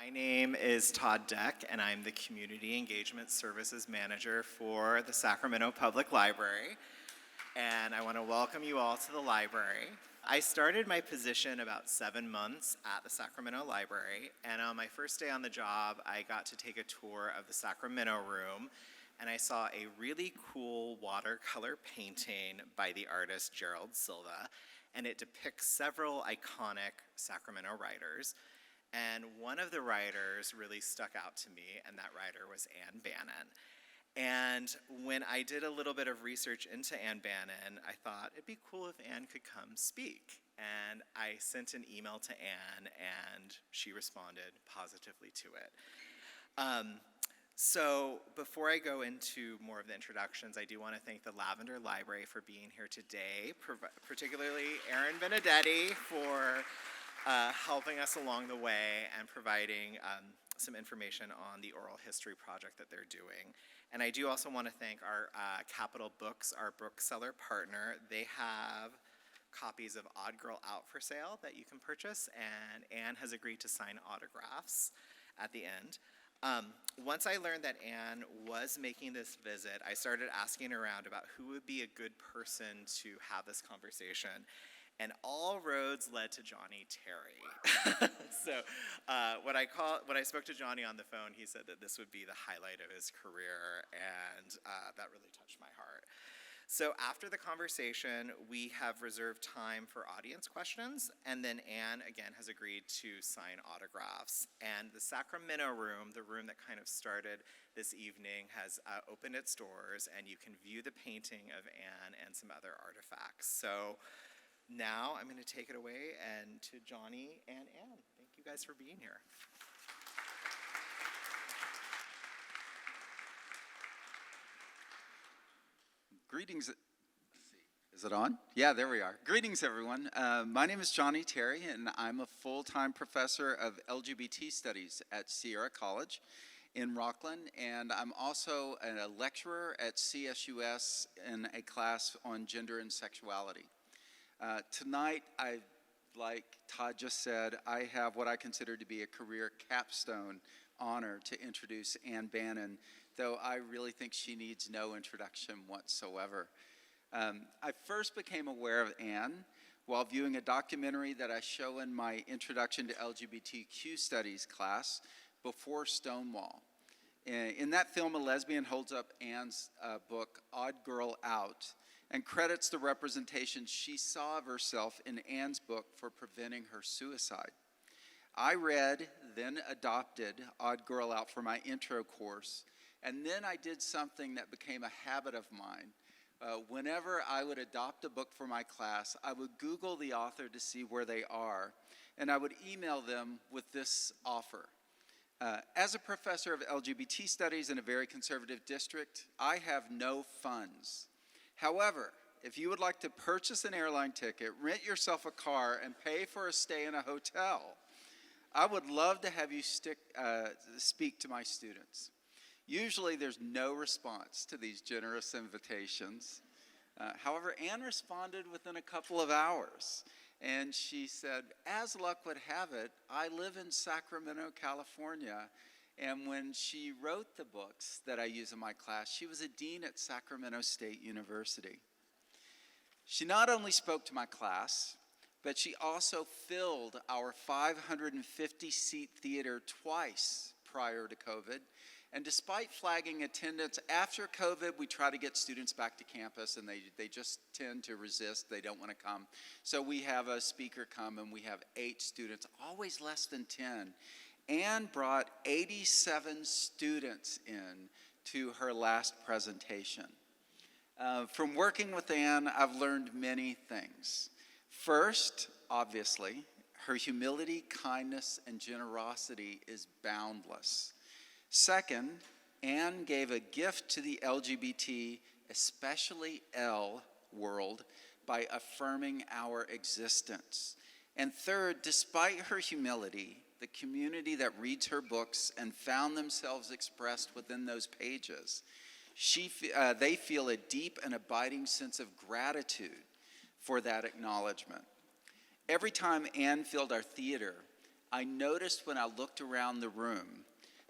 My name is Todd Deck, and I'm the Community Engagement Services Manager for the Sacramento Public Library. And I want to welcome you all to the library. I started my position about 7 months at the Sacramento Library, and on my first day on the job, I got to take a tour of the Sacramento Room, and I saw a really cool watercolor painting by the artist Gerald Silva, and it depicts several iconic Sacramento writers. And one of the writers really stuck out to me, and that writer was Ann Bannon. And when I did a little bit of research into Ann Bannon, I thought it'd be cool if Ann could come speak. And I sent an email to Ann, and she responded positively to it. So before I go into more of the introductions, I do want to thank the Lavender Library for being here today, particularly Erin Benedetti for helping us along the way and providing some information on the oral history project that they're doing. And I do also want to thank our Capital Books, our bookseller partner. They have copies of Odd Girl Out for sale that you can purchase, and Anne has agreed to sign autographs at the end. Once I learned that Anne was making this visit, I started asking around about who would be a good person to have this conversation. And all roads led to Johnnie Terry. So when I spoke to Johnnie on the phone, he said that this would be the highlight of his career, and that really touched my heart. So after the conversation, we have reserved time for audience questions, and then Anne, again, has agreed to sign autographs. And the Sacramento Room, the room that kind of started this evening, has opened its doors, and you can view the painting of Anne and some other artifacts. So now I'm going to take it away and to Johnnie and Anne. Thank you guys for being here. Greetings. Let's see. Is it on? Yeah, there we are. Greetings, everyone. My name is Johnnie Terry, and I'm a full-time professor of LGBT studies at Sierra College in Rockland, and I'm also a lecturer at CSUS in a class on gender and sexuality. Tonight, like Todd just said, I have what I consider to be a career capstone honor to introduce Ann Bannon, though I really think she needs no introduction whatsoever. I first became aware of Ann while viewing a documentary that I show in my Introduction to LGBTQ Studies class, Before Stonewall. In that film, a lesbian holds up Ann's book, Odd Girl Out, and credits the representation she saw of herself in Ann's book for preventing her suicide. I read, then adopted Odd Girl Out for my intro course, and then I did something that became a habit of mine. Whenever I would adopt a book for my class, I would Google the author to see where they are, and I would email them with this offer. As a professor of LGBT studies in a very conservative district, I have no funds. However, if you would like to purchase an airline ticket, rent yourself a car, and pay for a stay in a hotel, I would love to have you speak to my students. Usually there's no response to these generous invitations. However, Anne responded within a couple of hours, and she said, as luck would have it, I live in Sacramento, California, and when she wrote the books that I use in my class, she was a dean at Sacramento State University. She not only spoke to my class, but she also filled our 550-seat theater twice prior to COVID. And despite flagging attendance after COVID, we try to get students back to campus, and they just tend to resist. They don't want to come. So we have a speaker come, and we have 8 students, always less than 10. Anne brought 87 students in to her last presentation. From working with Anne, I've learned many things. First, obviously, her humility, kindness, and generosity is boundless. Second, Anne gave a gift to the LGBT, especially L world, by affirming our existence. And third, despite her humility, the community that reads her books and found themselves expressed within those pages, they feel a deep and abiding sense of gratitude for that acknowledgement. Every time Anne filled our theater, I noticed when I looked around the room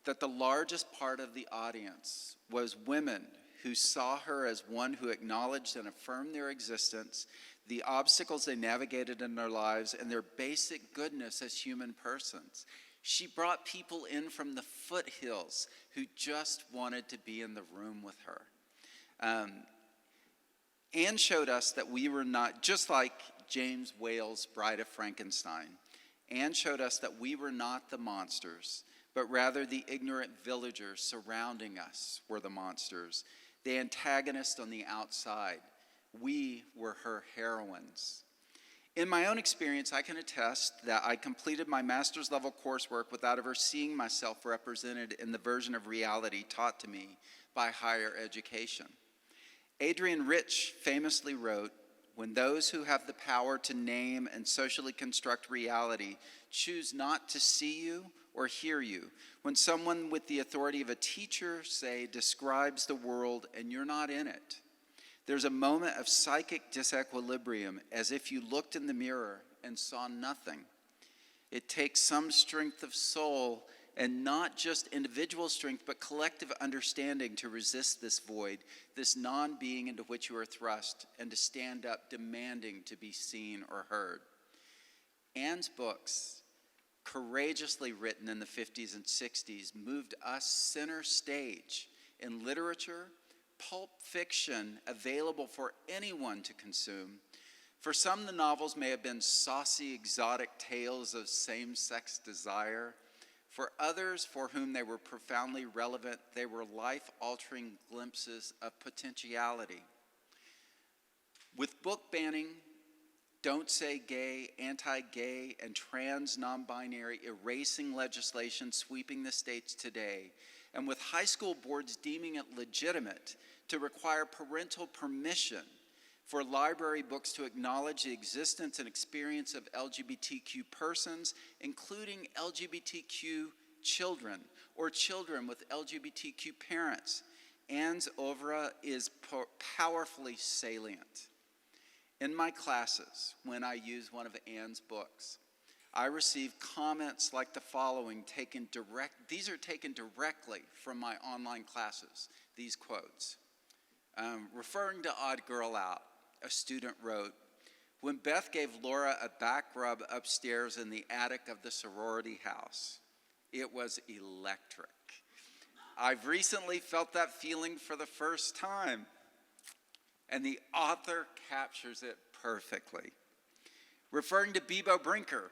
that the largest part of the audience was women who saw her as one who acknowledged and affirmed their existence, the obstacles they navigated in their lives, and their basic goodness as human persons. She brought people in from the foothills who just wanted to be in the room with her. Anne showed us that we were not, just like James Whale's Bride of Frankenstein, Anne showed us that we were not the monsters, but rather the ignorant villagers surrounding us were the monsters, the antagonist on the outside. We were her heroines. In my own experience, I can attest that I completed my master's level coursework without ever seeing myself represented in the version of reality taught to me by higher education. Adrienne Rich famously wrote, "When those who have the power to name and socially construct reality choose not to see you or hear you, when someone with the authority of a teacher, say, describes the world and you're not in it, there's a moment of psychic disequilibrium as if you looked in the mirror and saw nothing. It takes some strength of soul, and not just individual strength, but collective understanding to resist this void, this non-being into which you are thrust, and to stand up demanding to be seen or heard." Anne's books, courageously written in the 50s and 60s, moved us center stage in literature, pulp fiction available for anyone to consume. For some, the novels may have been saucy, exotic tales of same-sex desire. For others, for whom they were profoundly relevant, they were life-altering glimpses of potentiality. With book banning, don't say gay, anti-gay, and trans non-binary erasing legislation sweeping the states today, and with high school boards deeming it legitimate to require parental permission for library books to acknowledge the existence and experience of LGBTQ persons, including LGBTQ children or children with LGBTQ parents, Anne's oeuvre is powerfully salient. In my classes, when I use one of Anne's books, I receive comments like the following, these are taken directly from my online classes, these quotes. Referring to Odd Girl Out, a student wrote, "When Beth gave Laura a back rub upstairs in the attic of the sorority house, it was electric. I've recently felt that feeling for the first time." And the author captures it perfectly. Referring to Bebo Brinker,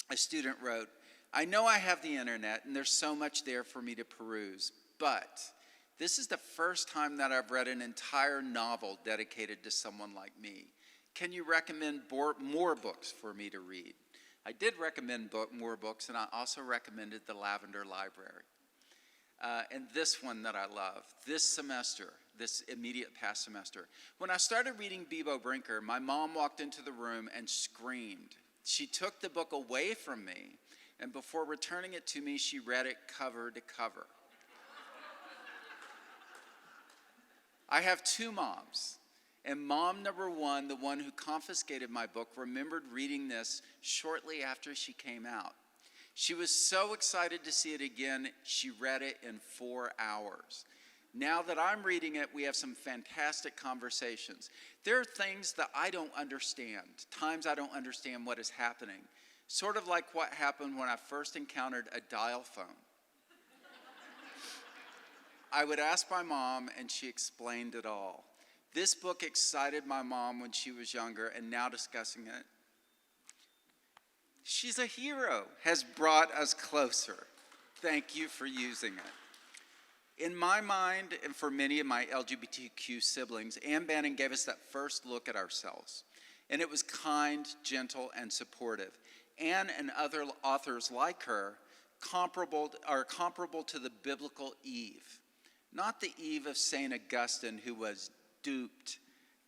a student wrote, "I know I have the internet and there's so much there for me to peruse, but this is the first time that I've read an entire novel dedicated to someone like me. Can you recommend more books for me to read?" I did recommend more books, and I also recommended the Lavender Library. And this one that I love, this semester, this immediate past semester. When I started reading Bebo Brinker, my mom walked into the room and screamed. She took the book away from me, and before returning it to me, she read it cover to cover. I have two moms, and mom number one, the one who confiscated my book, remembered reading this shortly after she came out. She was so excited to see it again, she read it in 4 hours. Now that I'm reading it, we have some fantastic conversations. There are things that I don't understand, times I don't understand what is happening, sort of like what happened when I first encountered a dial phone. I would ask my mom, and she explained it all. This book excited my mom when she was younger, and now discussing it, she's a hero, has brought us closer. Thank you for using it. In my mind, and for many of my LGBTQ siblings, Anne Bannon gave us that first look at ourselves, and it was kind, gentle, and supportive. Anne and other authors like her are comparable to the biblical Eve. Not the Eve of St. Augustine, who was duped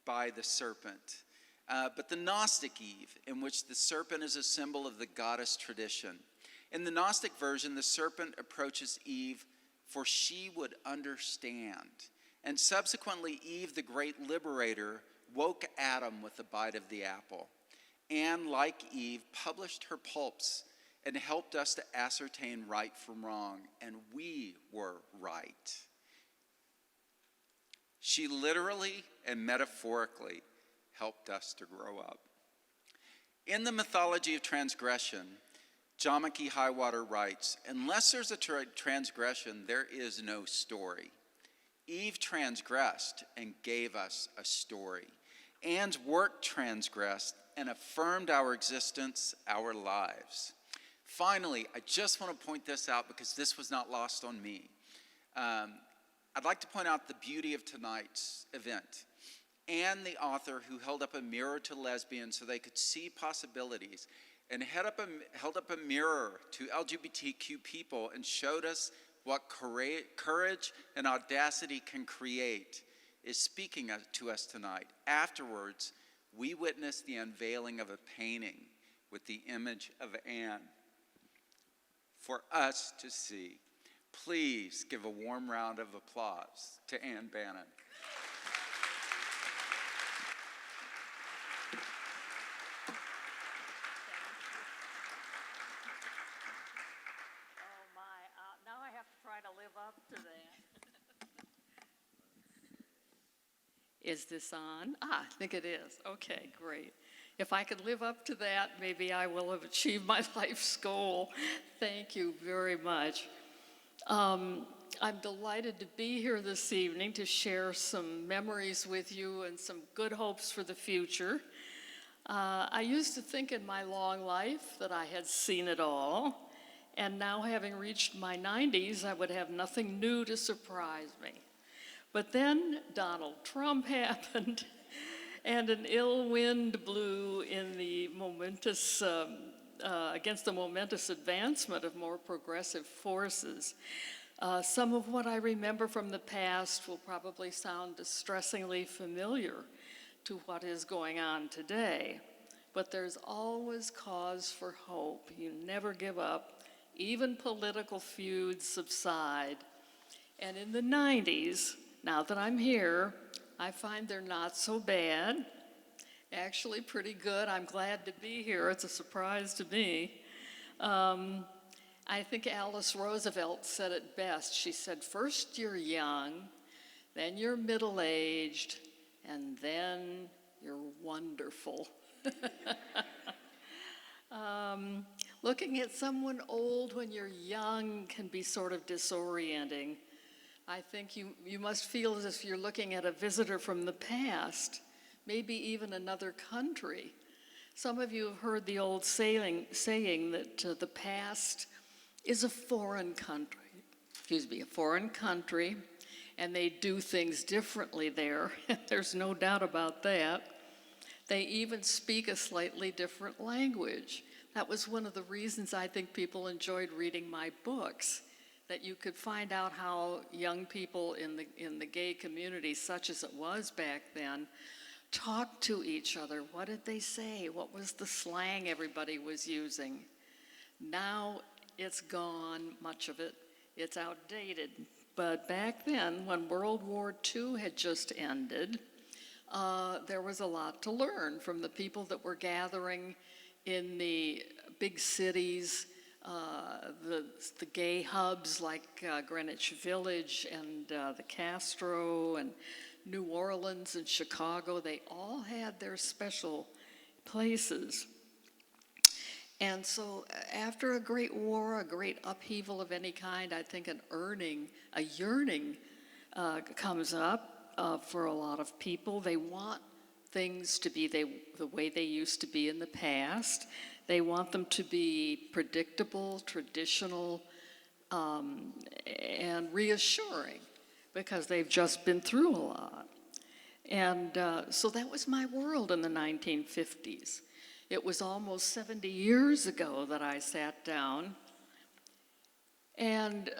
by the serpent, but the Gnostic Eve, in which the serpent is a symbol of the goddess tradition. In the Gnostic version, the serpent approaches Eve, for she would understand. And subsequently, Eve, the great liberator, woke Adam with a bite of the apple. Anne, like Eve, published her pulps and helped us to ascertain right from wrong, and we were right. She literally and metaphorically helped us to grow up. In the mythology of transgression, Jamaki Highwater writes, unless there's a transgression, there is no story. Eve transgressed and gave us a story. Anne's work transgressed and affirmed our existence, our lives. Finally, I just want to point this out because this was not lost on me. I'd like to point out the beauty of tonight's event. Anne, the author, who held up a mirror to lesbians so they could see possibilities, and held up a mirror to LGBTQ people and showed us what courage and audacity can create, is speaking to us tonight. Afterwards, we witnessed the unveiling of a painting with the image of Anne for us to see. Please give a warm round of applause to Anne Bannon. Is this on? I think it is. Okay, great. If I could live up to that, maybe I will have achieved my life's goal. Thank you very much. I'm delighted to be here this evening to share some memories with you and some good hopes for the future. I used to think in my long life that I had seen it all, and now having reached my 90s, I would have nothing new to surprise me. But then Donald Trump happened, and an ill wind blew in the momentous, against the momentous advancement of more progressive forces. Some of what I remember from the past will probably sound distressingly familiar to what is going on today. But there's always cause for hope. You never give up. Even political feuds subside. And in the 90s, now that I'm here, I find they're not so bad. Actually pretty good. I'm glad to be here. It's a surprise to me. I think Alice Roosevelt said it best. She said, first you're young, then you're middle-aged, and then you're wonderful. Looking at someone old when you're young can be sort of disorienting. I think you must feel as if you're looking at a visitor from the past, maybe even another country. Some of you have heard the old saying that the past is a foreign country, and they do things differently there. There's no doubt about that. They even speak a slightly different language. That was one of the reasons I think people enjoyed reading my books, that you could find out how young people in the gay community, such as it was back then, talked to each other. What did they say? What was the slang everybody was using? Now it's gone, much of it. It's outdated. But back then, when World War II had just ended, there was a lot to learn from the people that were gathering in the big cities, the gay hubs like Greenwich Village and the Castro and New Orleans and Chicago. They all had their special places. And so after a great war, a great upheaval of any kind, I think a yearning comes up for a lot of people. They want things to be the way they used to be in the past. They want them to be predictable, traditional, and reassuring, because they've just been through a lot. And so that was my world in the 1950s. It was almost 70 years ago that I sat down and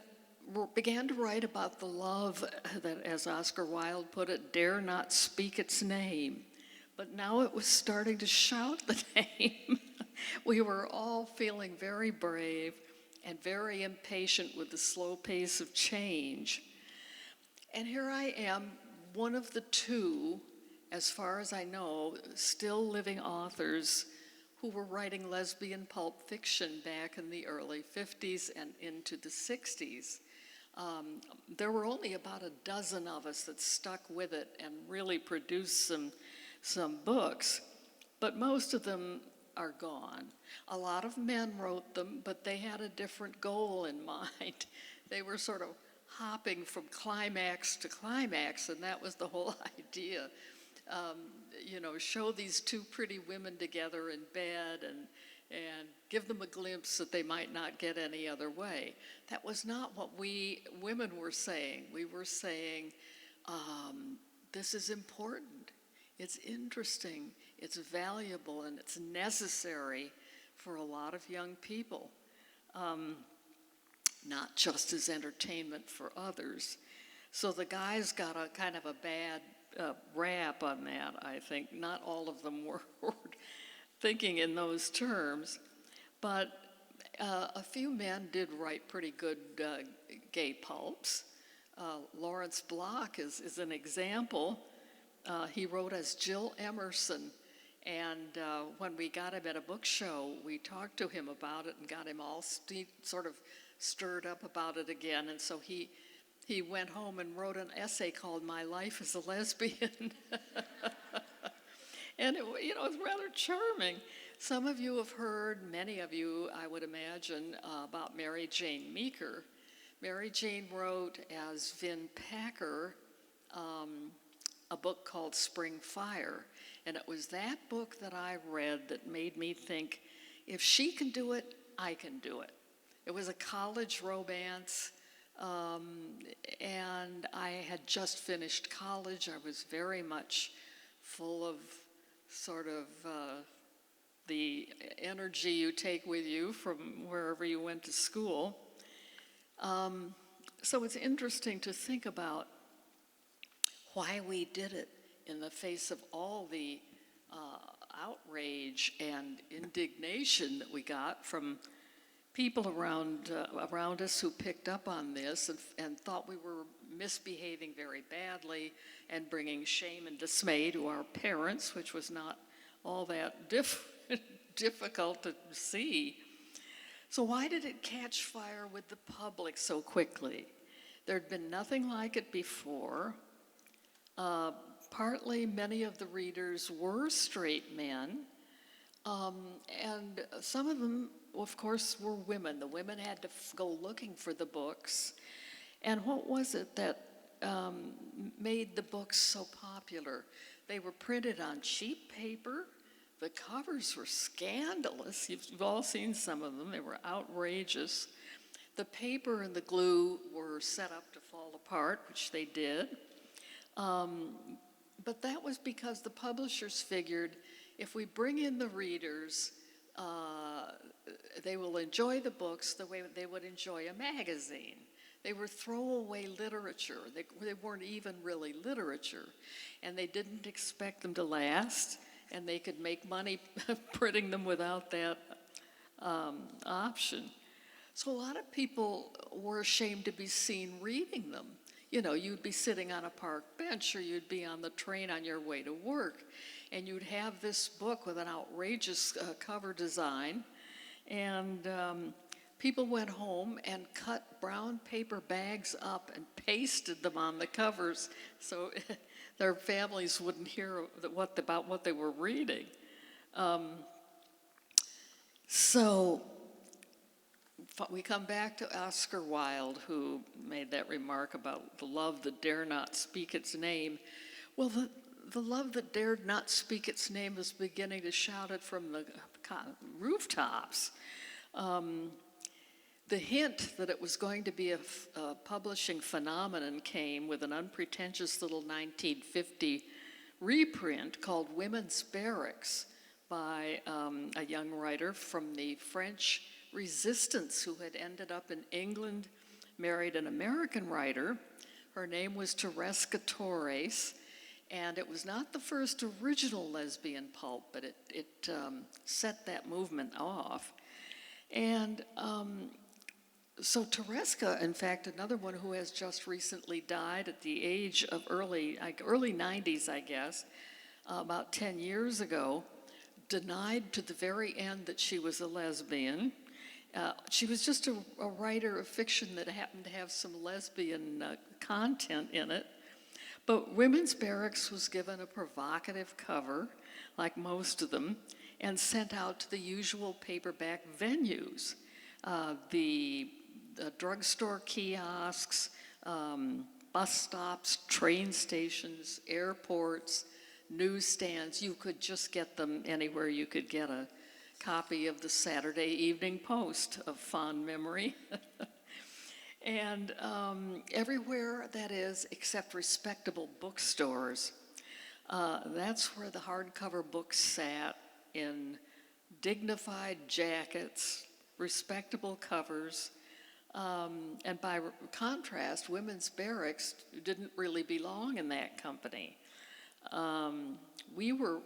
began to write about the love that, as Oscar Wilde put it, dare not speak its name. But now it was starting to shout the name. We were all feeling very brave and very impatient with the slow pace of change. And here I am, one of the two, as far as I know, still living authors who were writing lesbian pulp fiction back in the early 50s and into the 60s. There were only about a dozen of us that stuck with it and really produced some books, but most of them are gone. A lot of men wrote them, but they had a different goal in mind. They were sort of hopping from climax to climax, and that was the whole idea. Show these two pretty women together in bed and give them a glimpse that they might not get any other way. That was not what we women were saying. We were saying, this is important, it's interesting, it's valuable, and it's necessary for a lot of young people, not just as entertainment for others. So the guys got a kind of a bad rap on that, I think. Not all of them were thinking in those terms, but a few men did write pretty good gay pulps. Lawrence Block is an example. He wrote as Jill Emerson, and when we got him at a book show, we talked to him about it and got him all sort of stirred up about it again, and so he went home and wrote an essay called My Life as a Lesbian. And it was rather charming. Some of you have heard, many of you, I would imagine, about Mary Jane Meeker. Mary Jane wrote as Vin Packer a book called Spring Fire. And it was that book that I read that made me think, if she can do it, I can do it. It was a college romance. And I had just finished college. I was very much full of sort of the energy you take with you from wherever you went to school. So it's interesting to think about why we did it in the face of all the outrage and indignation that we got from people around us who picked up on this and thought we were misbehaving very badly and bringing shame and dismay to our parents, which was not all that difficult to see. So why did it catch fire with the public so quickly? There'd been nothing like it before. Partly, many of the readers were straight men, and some of them, of course, were women. The women had to go looking for the books. And what was it that made the books so popular? They were printed on cheap paper. The covers were scandalous. You've all seen some of them. They were outrageous. The paper and the glue were set up to fall apart, which they did. But that was because the publishers figured if we bring in the readers, they will enjoy the books the way they would enjoy a magazine. They were throwaway literature. They weren't even really literature. And they didn't expect them to last, and they could make money printing them without that option. So a lot of people were ashamed to be seen reading them. You'd be sitting on a park bench, or you'd be on the train on your way to work, and you'd have this book with an outrageous cover design, and people went home and cut brown paper bags up and pasted them on the covers so their families wouldn't hear about what they were reading. So we come back to Oscar Wilde, who made that remark about the love that dare not speak its name. Well, the love that dared not speak its name was beginning to shout it from the rooftops. The hint that it was going to be a publishing phenomenon came with an unpretentious little 1950 reprint called Women's Barracks by a young writer from the French Resistance who had ended up in England, married an American writer. Her name was Tereska Torres, and it was not the first original lesbian pulp, but it set that movement off. And so Tereska, in fact, another one who has just recently died at the age of early 90s, I guess, about 10 years ago, denied to the very end that she was a lesbian. She was just a writer of fiction that happened to have some lesbian content in it. But Women's Barracks was given a provocative cover, like most of them, and sent out to the usual paperback venues. The drugstore kiosks, bus stops, train stations, airports, newsstands. You could just get them anywhere you could get a copy of the Saturday Evening Post of fond memory. And everywhere, that is, except respectable bookstores. That's where the hardcover books sat, in dignified jackets, respectable covers, and by contrast, Women's Barracks didn't really belong in that company. We were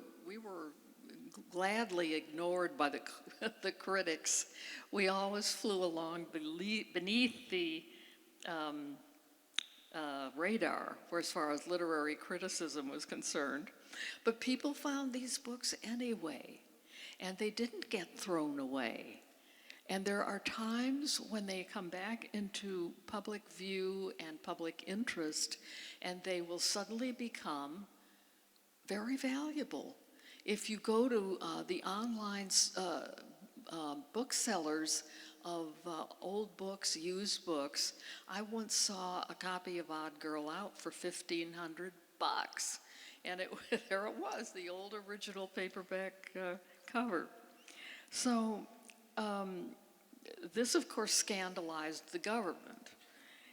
gladly ignored by the critics. We always flew along beneath the radar, as far as literary criticism was concerned. But people found these books anyway, and they didn't get thrown away. And there are times when they come back into public view and public interest, and they will suddenly become very valuable. If you go to the online booksellers of old books, used books, I once saw a copy of Odd Girl Out for $1,500, and there it was, the old original paperback cover. So this, of course, scandalized the government,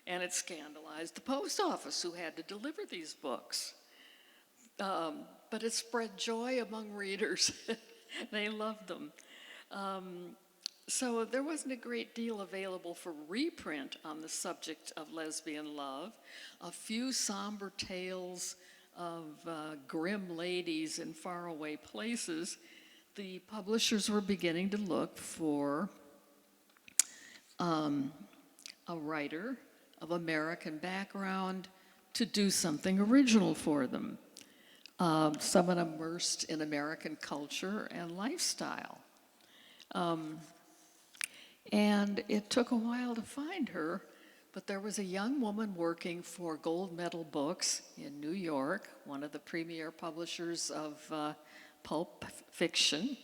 and it scandalized the post office, who had to deliver these books. But it spread joy among readers. They loved them. So there wasn't a great deal available for reprint on the subject of lesbian love. A few somber tales of grim ladies in faraway places. The publishers were beginning to look for a writer of American background to do something original for them. Someone immersed in American culture and lifestyle. And it took a while to find her, but there was a young woman working for Gold Medal Books in New York, one of the premier publishers of pulp fiction,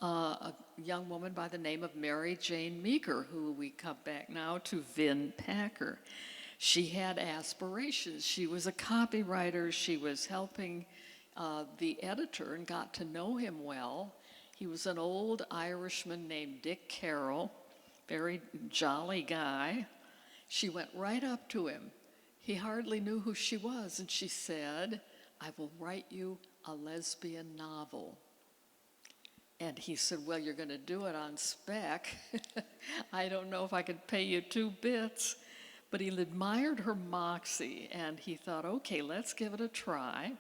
a young woman by the name of Mary Jane Meeker, who we come back now to Vin Packer. She had aspirations. She was a copywriter. She was helping the editor and got to know him well. He was an old Irishman named Dick Carroll, very jolly guy. She went right up to him. He hardly knew who she was, and she said, "I will write you a lesbian novel." And he said, "Well, you're going to do it on spec. I don't know if I could pay you 2 bits. But he admired her moxie, and he thought, okay, let's give it a try.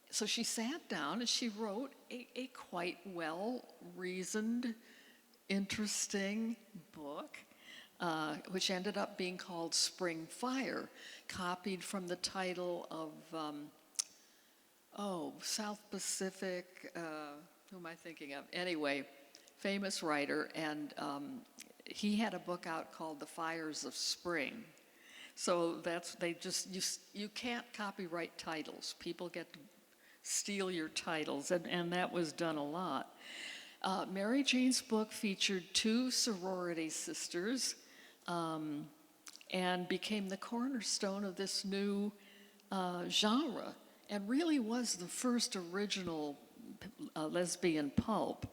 So she sat down and she wrote a quite well-reasoned, interesting book, which ended up being called Spring Fire, copied from the title of, South Pacific, who am I thinking of? Anyway, famous writer, and he had a book out called The Fires of Spring. So you can't copyright titles. People get to steal your titles, and that was done a lot. Mary Jane's book featured 2 sorority sisters and became the cornerstone of this new genre, and really was the first original lesbian pulp.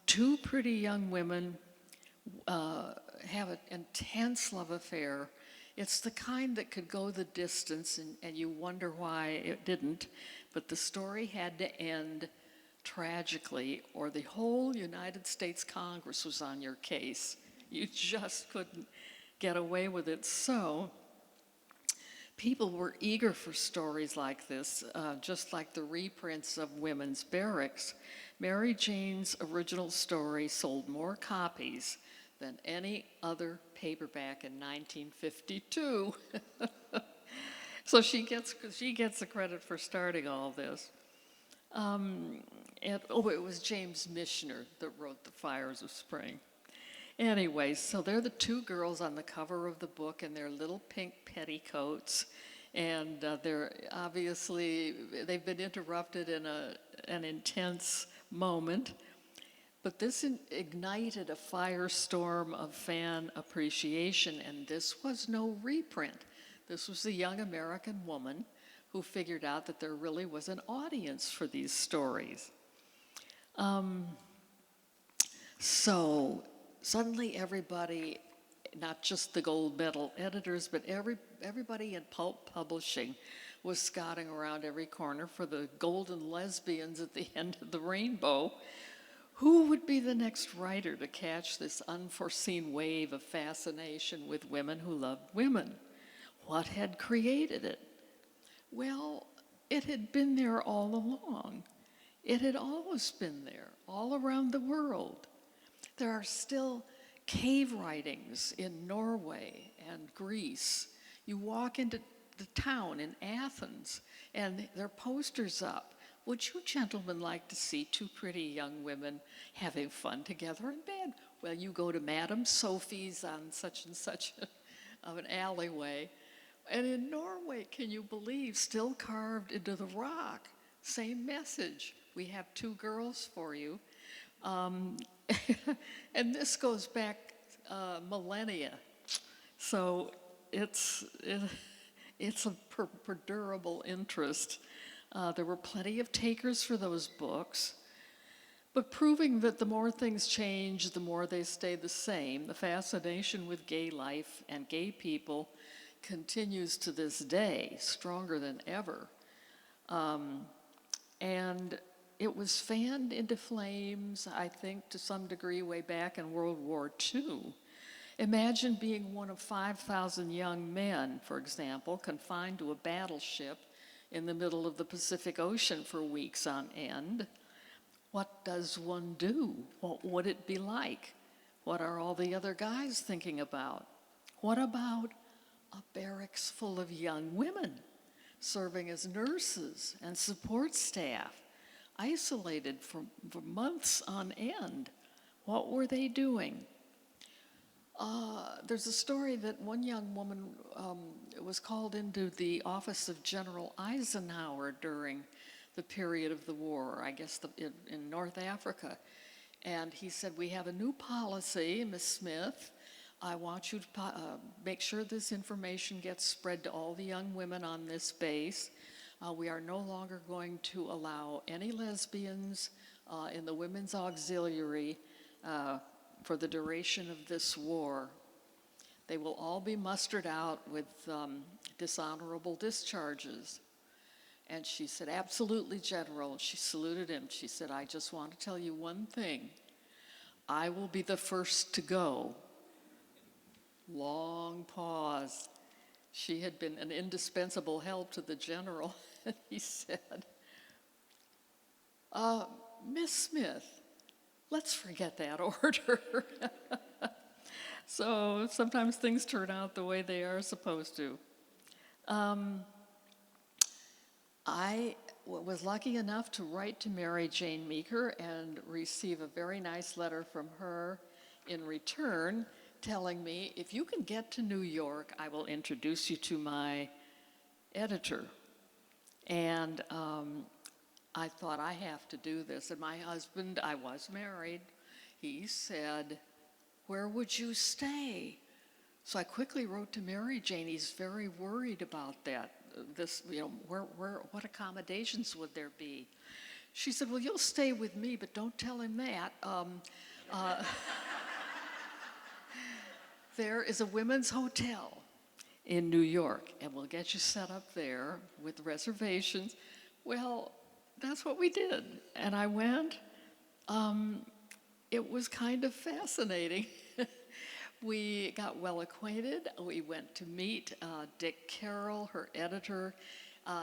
2 pretty young women have an intense love affair. It's the kind that could go the distance, and you wonder why it didn't, but the story had to end tragically, or the whole United States Congress was on your case. You just couldn't get away with it. So people were eager for stories like this, just like the reprints of Women's Barracks. Mary Jane's original story sold more copies than any other paperback in 1952. So she gets the credit for starting all this. It was James Michener that wrote The Fires of Spring. Anyway, so they're the two girls on the cover of the book in their little pink petticoats, and they've been interrupted in an intense moment, but this ignited a firestorm of fan appreciation, and this was no reprint. This was a young American woman who figured out that there really was an audience for these stories. So suddenly everybody, not just the gold medal editors, but everybody in pulp publishing was scouting around every corner for the golden lesbians at the end of the rainbow. Who would be the next writer to catch this unforeseen wave of fascination with women who loved women? What had created it? Well, it had been there all along. It had always been there, all around the world. There are still cave writings in Norway and Greece. You walk into the town in Athens, and there are posters up. Would you gentlemen like to see two pretty young women having fun together in bed? Well, you go to Madame Sophie's on such and such of an alleyway. And in Norway, can you believe, still carved into the rock, same message. We have two girls for you. And this goes back millennia. So it's a perdurable interest. There were plenty of takers for those books, but proving that the more things change, the more they stay the same. The fascination with gay life and gay people continues to this day, stronger than ever. And it was fanned into flames, I think, to some degree way back in World War II. Imagine being one of 5,000 young men, for example, confined to a battleship in the middle of the Pacific Ocean for weeks on end. What does one do? What would it be like? What are all the other guys thinking about? What about a barracks full of young women serving as nurses and support staff, isolated for months on end? What were they doing? There's a story that one young woman was called into the office of General Eisenhower during the period of the war, I guess in North Africa. And he said, "We have a new policy, Miss Smith. I want you to make sure this information gets spread to all the young women on this base. We are no longer going to allow any lesbians in the women's auxiliary for the duration of this war. They will all be mustered out with dishonorable discharges." And she said, "Absolutely, General." She saluted him. She said, "I just want to tell you one thing. I will be the first to go." Long pause. She had been an indispensable help to the general. And he said, "Miss Smith, let's forget that order." So sometimes things turn out the way they are supposed to. I was lucky enough to write to Mary Jane Meeker and receive a very nice letter from her in return, telling me, "If you can get to New York, I will introduce you to my editor." And I thought, I have to do this. And my husband, I was married, he said, "Where would you stay?" So I quickly wrote to Mary Jane. He's very worried about that. What accommodations would there be? She said, "Well, you'll stay with me, but don't tell him that. There is a women's hotel in New York, and we'll get you set up there with reservations." Well, that's what we did. And I went. It was kind of fascinating. We got well acquainted. We went to meet Dick Carroll, her editor.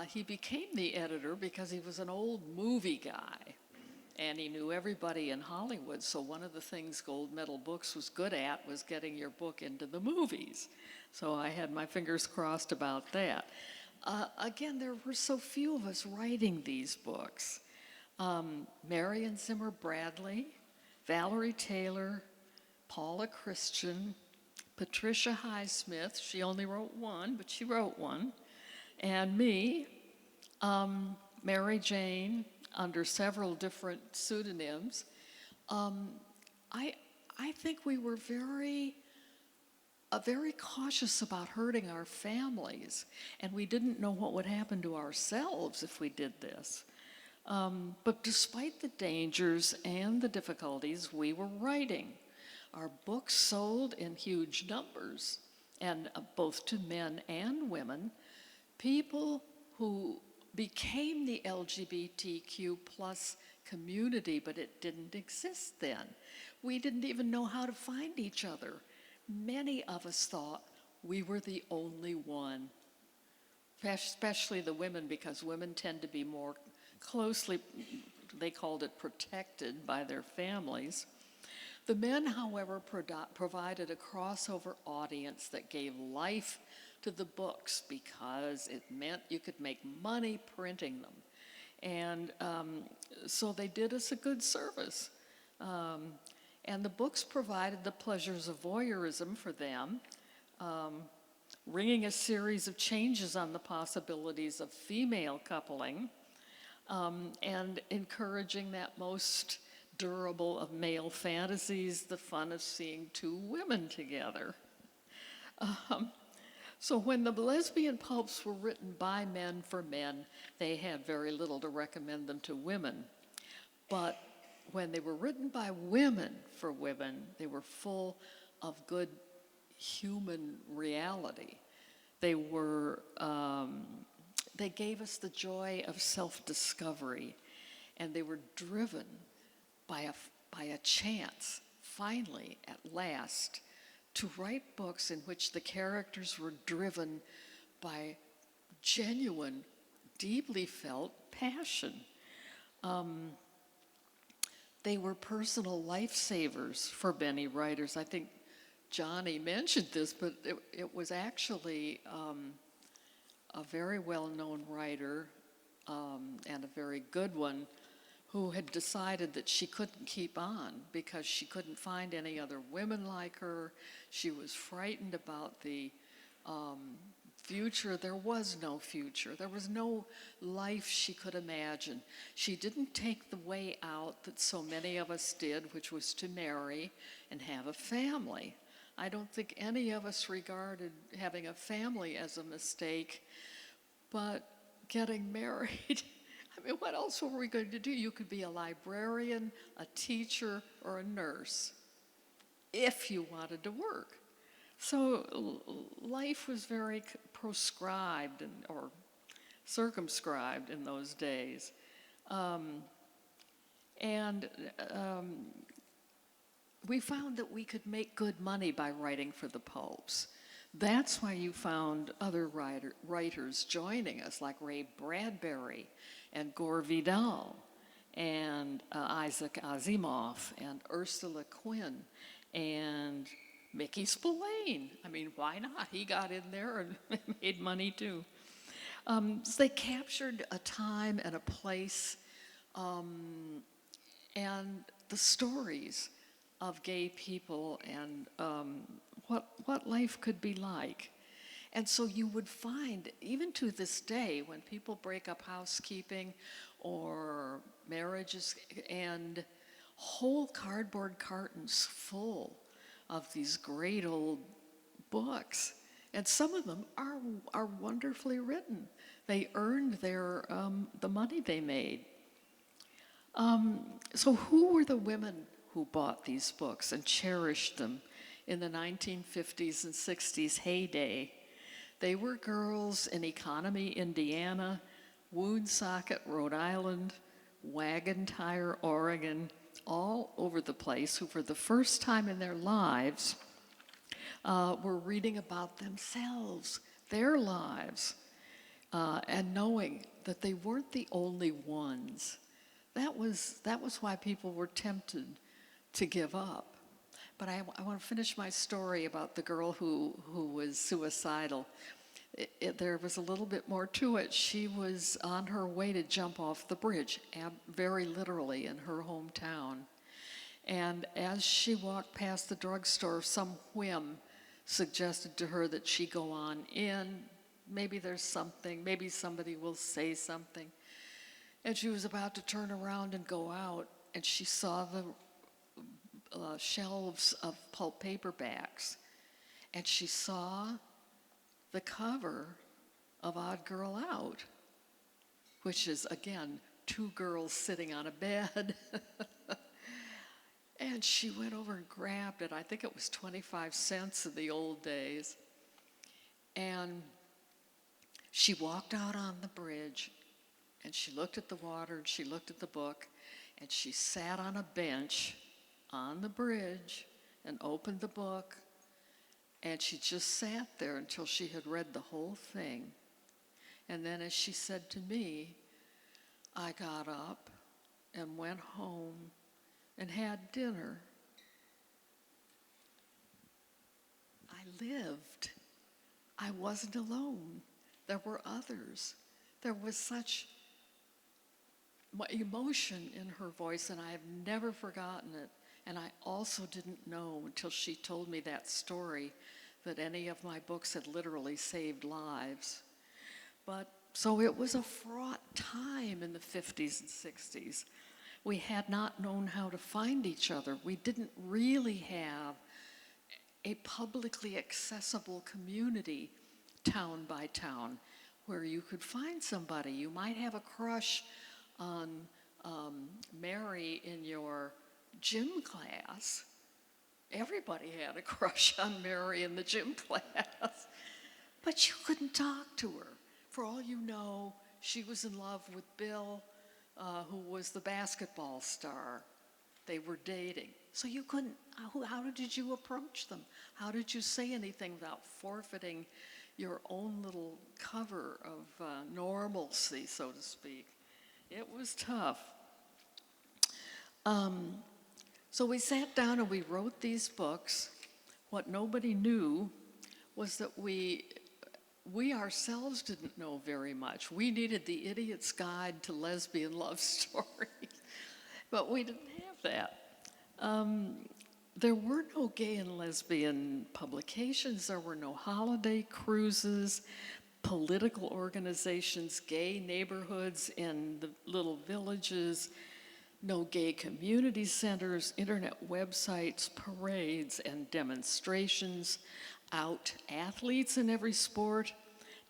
He became the editor because he was an old movie guy, and he knew everybody in Hollywood. So one of the things Gold Medal Books was good at was getting your book into the movies. So I had my fingers crossed about that. Again, there were so few of us writing these books. Marion Zimmer Bradley, Valerie Taylor, Paula Christian, Patricia Highsmith, she only wrote one, but she wrote one, and me, Mary Jane, under several different pseudonyms. I think we were very cautious about hurting our families, and we didn't know what would happen to ourselves if we did this. But despite the dangers and the difficulties, we were writing. Our books sold in huge numbers, and both to men and women. People who became the LGBTQ plus community, but it didn't exist then. We didn't even know how to find each other. Many of us thought we were the only one, especially the women, because women tend to be more closely, they called it protected by their families. The men, however, provided a crossover audience that gave life to the books because it meant you could make money printing them. And so they did us a good service. And the books provided the pleasures of voyeurism for them, ringing a series of changes on the possibilities of female coupling, and encouraging that most durable of male fantasies, the fun of seeing two women together. So when the lesbian pulps were written by men for men, they had very little to recommend them to women. But when they were written by women for women, they were full of good human reality. They were, they gave us the joy of self-discovery, and they were driven by a chance, finally, at last, to write books in which the characters were driven by genuine, deeply felt passion. They were personal lifesavers for many writers. I think Johnnie mentioned this, but it was actually a very well-known writer and a very good one who had decided that she couldn't keep on because she couldn't find any other women like her. She was frightened about the future. There was no future. There was no life she could imagine. She didn't take the way out that so many of us did, which was to marry and have a family. I don't think any of us regarded having a family as a mistake, but getting married, I mean, what else were we going to do? You could be a librarian, a teacher, or a nurse if you wanted to work. So life was very proscribed or circumscribed in those days. We found that we could make good money by writing for the pulps. That's why you found other writers joining us, like Ray Bradbury and Gore Vidal and Isaac Asimov and Ursula Quinn and Mickey Spillane. I mean, why not? He got in there and made money too. So they captured a time and a place and the stories of gay people and what life could be like. And so you would find, even to this day, when people break up housekeeping or marriages, and whole cardboard cartons full of these great old books. And some of them are wonderfully written. They earned their the money they made. So who were the women who bought these books and cherished them in the 1950s and 60s heyday? They were girls in Economy, Indiana, Woonsocket, Rhode Island, Wagon Tire, Oregon, all over the place, who for the first time in their lives were reading about themselves, their lives, and knowing that they weren't the only ones. That was why people were tempted to give up. But I want to finish my story about the girl who was suicidal. there was a little bit more to it. She was on her way to jump off the bridge, very literally in her hometown. And as she walked past the drugstore, some whim suggested to her that she go on in. Maybe there's something, maybe somebody will say something. And she was about to turn around and go out, and she saw the shelves of pulp paperbacks, and she saw the cover of Odd Girl Out, which is, again, two girls sitting on a bed. And she went over and grabbed it. I think it was 25 cents in the old days. And she walked out on the bridge, and she looked at the water, and she looked at the book, and she sat on a bench on the bridge and opened the book, and she just sat there until she had read the whole thing. And then, as she said to me, I got up and went home and had dinner. I lived. I wasn't alone. There were others. There was such emotion in her voice, and I have never forgotten it. And I also didn't know until she told me that story that any of my books had literally saved lives. But so it was a fraught time in the 50s and 60s. We had not known how to find each other. We didn't really have a publicly accessible community, town by town, where you could find somebody. You might have a crush on Mary in your gym class. Everybody had a crush on Mary in the gym class, but you couldn't talk to her. For all you know, she was in love with Bill, who was the basketball star. They were dating. So you couldn't, how did you approach them? How did you say anything without forfeiting your own little cover of normalcy, so to speak? It was tough. So we sat down and we wrote these books. What nobody knew was that we ourselves didn't know very much. We needed the Idiot's Guide to Lesbian Love Stories, but we didn't have that. There were no gay and lesbian publications. There were no holiday cruises, political organizations, gay neighborhoods in the little villages, no gay community centers, internet websites, parades, and demonstrations, out athletes in every sport,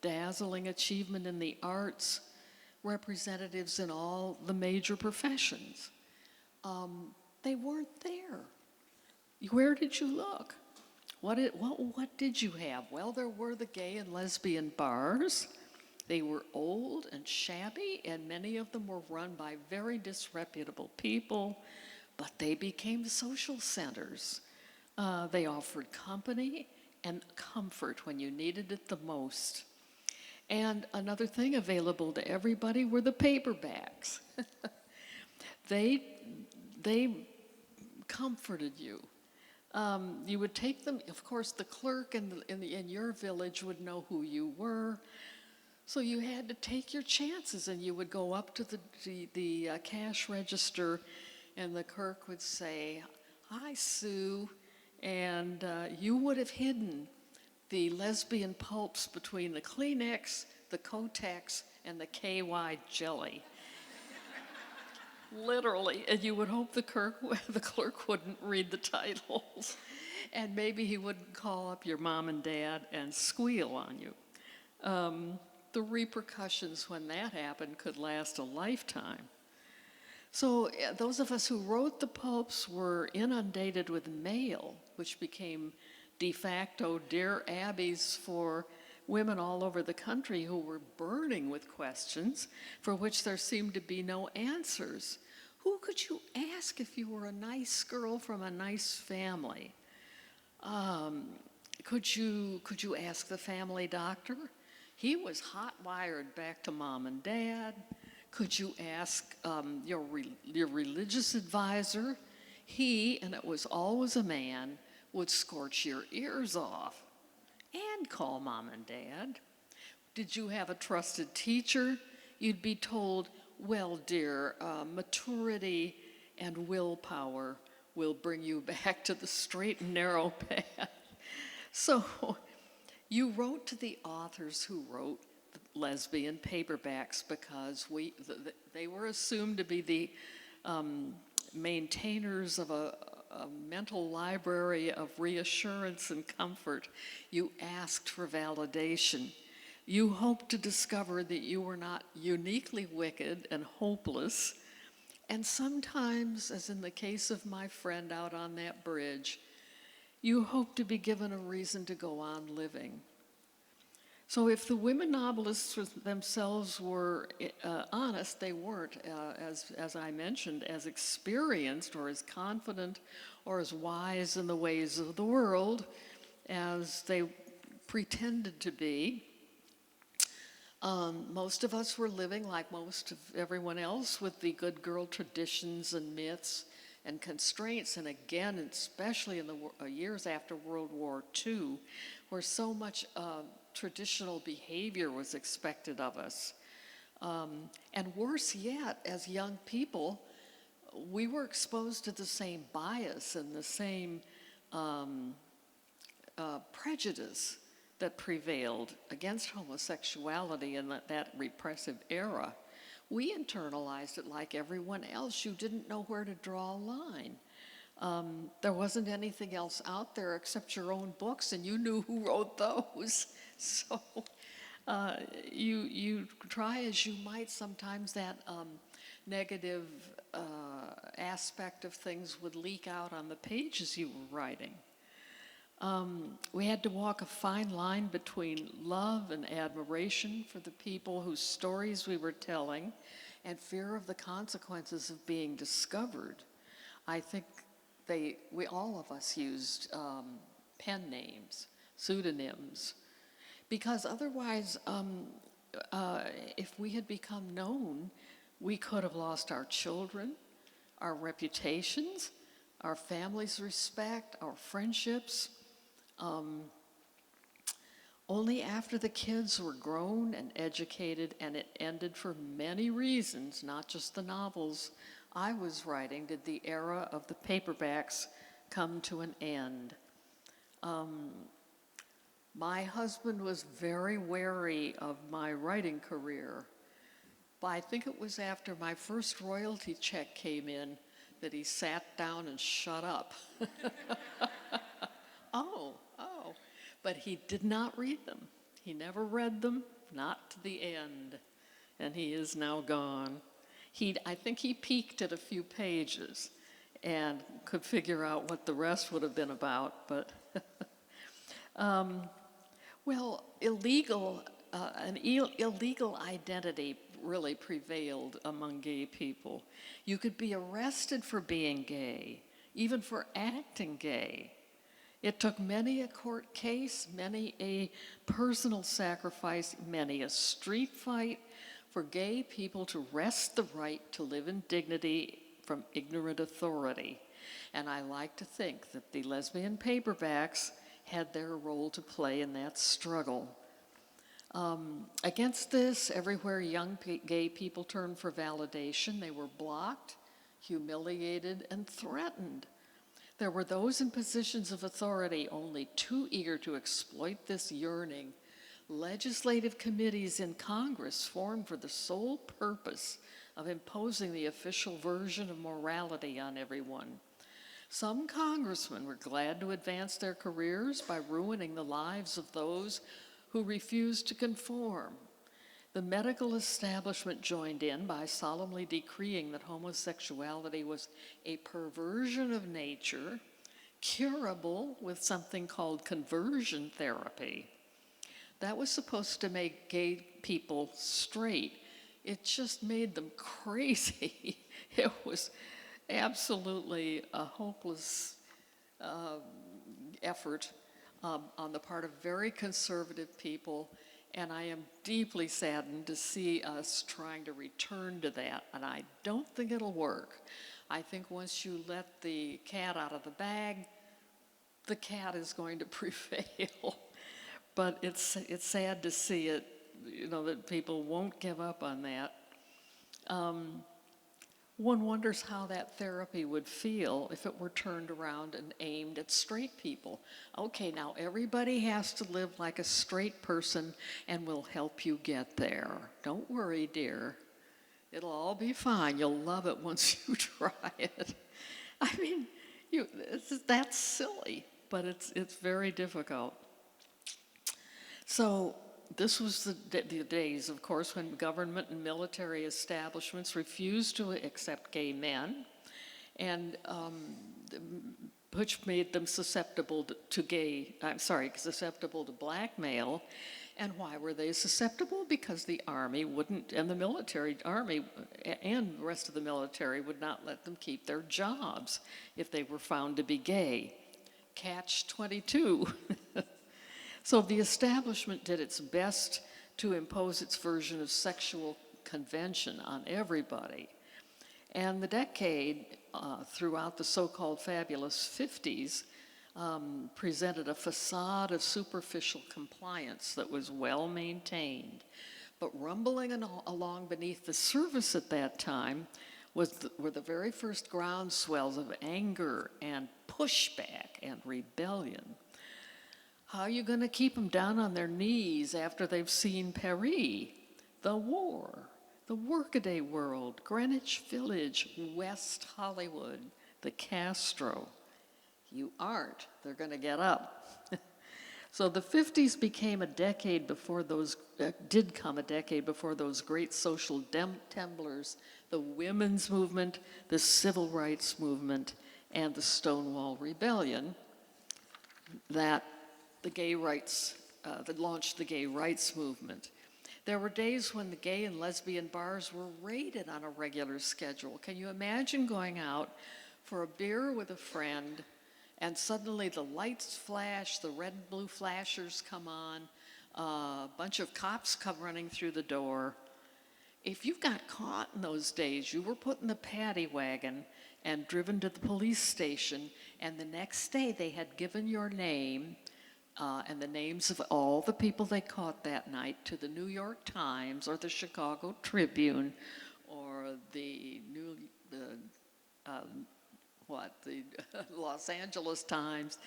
dazzling achievement in the arts, representatives in all the major professions. They weren't there. Where did you look? What did you have? Well, there were the gay and lesbian bars. They were old and shabby, and many of them were run by very disreputable people, but they became social centers. They offered company and comfort when you needed it the most. And another thing available to everybody were the paperbacks. They comforted you. You would take them, of course, the clerk in your village would know who you were, so you had to take your chances, and you would go up to the cash register, and the clerk would say, "Hi, Sue," and you would have hidden the lesbian pulps between the Kleenex, the Kotex, and the KY jelly. Literally, and you would hope the clerk wouldn't read the titles, and maybe he wouldn't call up your mom and dad and squeal on you. The repercussions when that happened could last a lifetime. So those of us who wrote the pulps were inundated with mail, which became de facto Dear Abbeys for women all over the country who were burning with questions for which there seemed to be no answers. Who could you ask if you were a nice girl from a nice family? Could you ask the family doctor? He was hot-wired back to mom and dad. Could you ask your religious advisor? He, and it was always a man, would scorch your ears off and call mom and dad. Did you have a trusted teacher? You'd be told, well, dear, maturity and willpower will bring you back to the straight and narrow path. So you wrote to the authors who wrote the lesbian paperbacks because they were assumed to be the maintainers of a mental library of reassurance and comfort. You asked for validation. You hoped to discover that you were not uniquely wicked and hopeless. And sometimes, as in the case of my friend out on that bridge, you hoped to be given a reason to go on living. So if the women novelists themselves were honest, they weren't, as I mentioned, as experienced or as confident or as wise in the ways of the world as they pretended to be. Most of us were living like most of everyone else with the good girl traditions and myths and constraints, and again, especially in the years after World War II, where so much traditional behavior was expected of us. And worse yet, as young people, we were exposed to the same bias and the same prejudice that prevailed against homosexuality in that repressive era. We internalized it like everyone else. You didn't know where to draw a line. There wasn't anything else out there except your own books, and you knew who wrote those. So you try as you might, sometimes that negative aspect of things would leak out on the pages you were writing. We had to walk a fine line between love and admiration for the people whose stories we were telling and fear of the consequences of being discovered. I think all of us used pen names, pseudonyms, because otherwise, if we had become known, we could have lost our children, our reputations, our family's respect, our friendships. Only after the kids were grown and educated and it ended for many reasons, not just the novels I was writing, did the era of the paperbacks come to an end. My husband was very wary of my writing career, but I think it was after my first royalty check came in that he sat down and shut up. Oh. But he did not read them. He never read them, not to the end. And he is now gone. I think he peeked at a few pages and could figure out what the rest would have been about. But, well, illegal identity really prevailed among gay people. You could be arrested for being gay, even for acting gay. It took many a court case, many a personal sacrifice, many a street fight for gay people to wrest the right to live in dignity from ignorant authority. And I like to think that the lesbian paperbacks had their role to play in that struggle. Against this, everywhere young gay people turned for validation, they were blocked, humiliated, and threatened. There were those in positions of authority only too eager to exploit this yearning. Legislative committees in Congress formed for the sole purpose of imposing the official version of morality on everyone. Some congressmen were glad to advance their careers by ruining the lives of those who refused to conform. The medical establishment joined in by solemnly decreeing that homosexuality was a perversion of nature, curable with something called conversion therapy. That was supposed to make gay people straight. It just made them crazy. It was absolutely a hopeless effort on the part of very conservative people. And I am deeply saddened to see us trying to return to that, and I don't think it'll work. I think once you let the cat out of the bag, the cat is going to prevail. But it's sad to see it that people won't give up on that. One wonders how that therapy would feel if it were turned around and aimed at straight people. Okay, now everybody has to live like a straight person and we'll help you get there. Don't worry, dear. It'll all be fine. You'll love it once you try it. I mean, that's silly, but it's very difficult. So this was the days, of course, when government and military establishments refused to accept gay men, and which made them susceptible susceptible to blackmail. And why were they susceptible? Because the army wouldn't, and the army and the rest of the military would not let them keep their jobs if they were found to be gay. Catch 22. So the establishment did its best to impose its version of sexual convention on everybody. And the decade, throughout the so-called fabulous 50s, presented a facade of superficial compliance that was well maintained. But rumbling along beneath the surface at that time were the very first groundswells of anger and pushback and rebellion. How are you going to keep them down on their knees after they've seen Paris, the war, the workaday world, Greenwich Village, West Hollywood, the Castro? You aren't. They're going to get up. So the 50s became a decade before those, great social temblors, the women's movement, the civil rights movement, and the Stonewall Rebellion that launched the gay rights movement. There were days when the gay and lesbian bars were raided on a regular schedule. Can you imagine going out for a beer with a friend and suddenly the lights flash, the red and blue flashers come on, a bunch of cops come running through the door? If you got caught in those days, you were put in the paddy wagon and driven to the police station, and the next day they had given your name and the names of all the people they caught that night to the New York Times or the Chicago Tribune or the Los Angeles Times,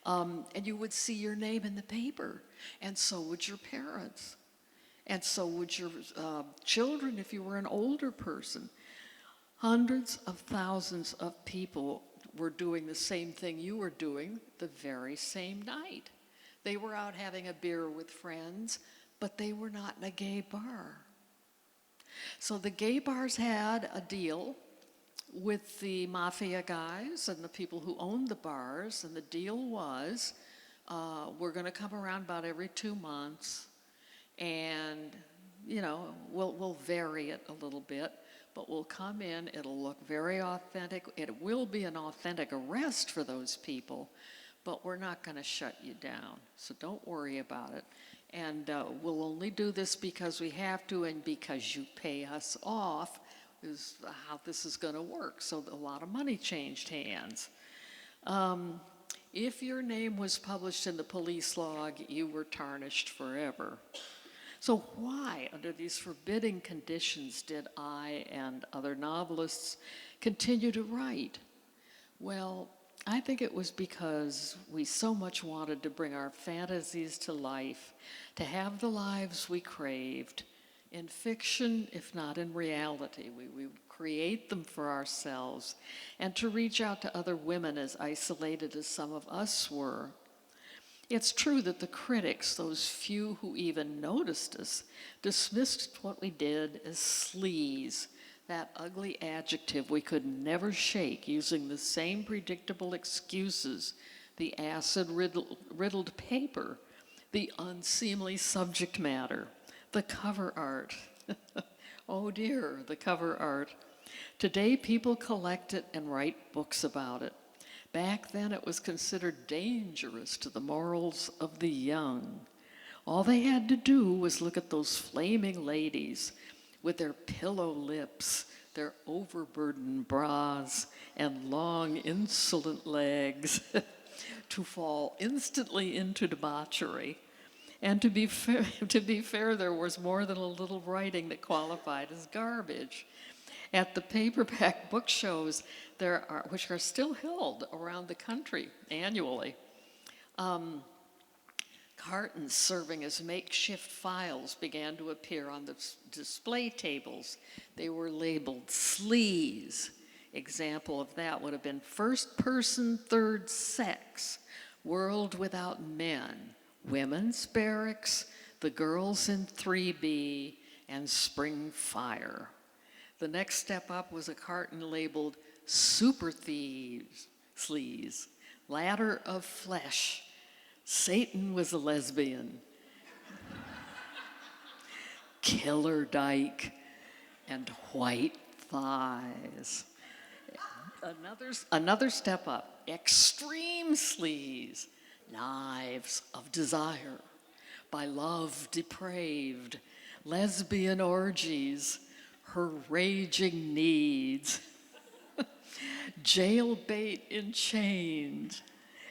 and you would see your name in the paper, and so would your parents, and so would your children if you were an older person. Hundreds of thousands of people were doing the same thing you were doing the very same night. They were out having a beer with friends, but they were not in a gay bar. So the gay bars had a deal with the mafia guys and the people who owned the bars, and the deal was, we're going to come around about every 2 months, and we'll vary it a little bit, but we'll come in, it'll look very authentic, it will be an authentic arrest for those people, but we're not going to shut you down, so don't worry about it. And we'll only do this because we have to and because you pay us off, is how this is going to work. So a lot of money changed hands. If your name was published in the police log, you were tarnished forever. So why, under these forbidding conditions, did I and other novelists continue to write? Well, I think it was because we so much wanted to bring our fantasies to life, to have the lives we craved, in fiction, if not in reality. We would create them for ourselves, and to reach out to other women as isolated as some of us were. It's true that the critics, those few who even noticed us, dismissed what we did as sleaze, that ugly adjective we could never shake, using the same predictable excuses, the acid-riddled paper, the unseemly subject matter, the cover art. Oh dear, the cover art. Today people collect it and write books about it. Back then it was considered dangerous to the morals of the young. All they had to do was look at those flaming ladies with their pillow lips, their overburdened bras, and long, insolent legs to fall instantly into debauchery. And to be fair, there was more than a little writing that qualified as garbage. At the paperback book shows, which are still held around the country annually, cartons serving as makeshift files began to appear on the display tables. They were labeled sleaze. Example of that would have been First Person, Third Sex, World Without Men, Women's Barracks, The Girls in 3B, and Spring Fire. The next step up was a carton labeled Super Thieves, Sleaze, Ladder of Flesh, Satan Was a Lesbian, Killer Dyke, and White Thighs. Another step up, Extreme Sleaze, Knives of Desire, By Love Depraved, Lesbian Orgies, Her Raging Needs, Jailbait in Chains,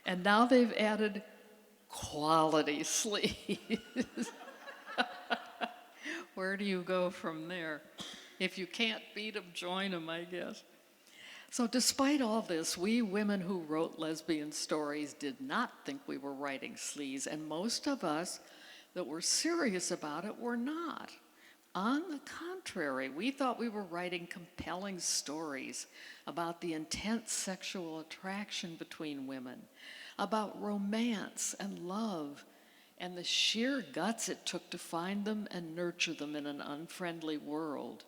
and now they've added Quality Sleaze. Where do you go from there? If you can't beat them, join them, I guess. So despite all this, we women who wrote lesbian stories did not think we were writing sleaze, and most of us that were serious about it were not. On the contrary, we thought we were writing compelling stories about the intense sexual attraction between women, about romance and love, and the sheer guts it took to find them and nurture them in an unfriendly world.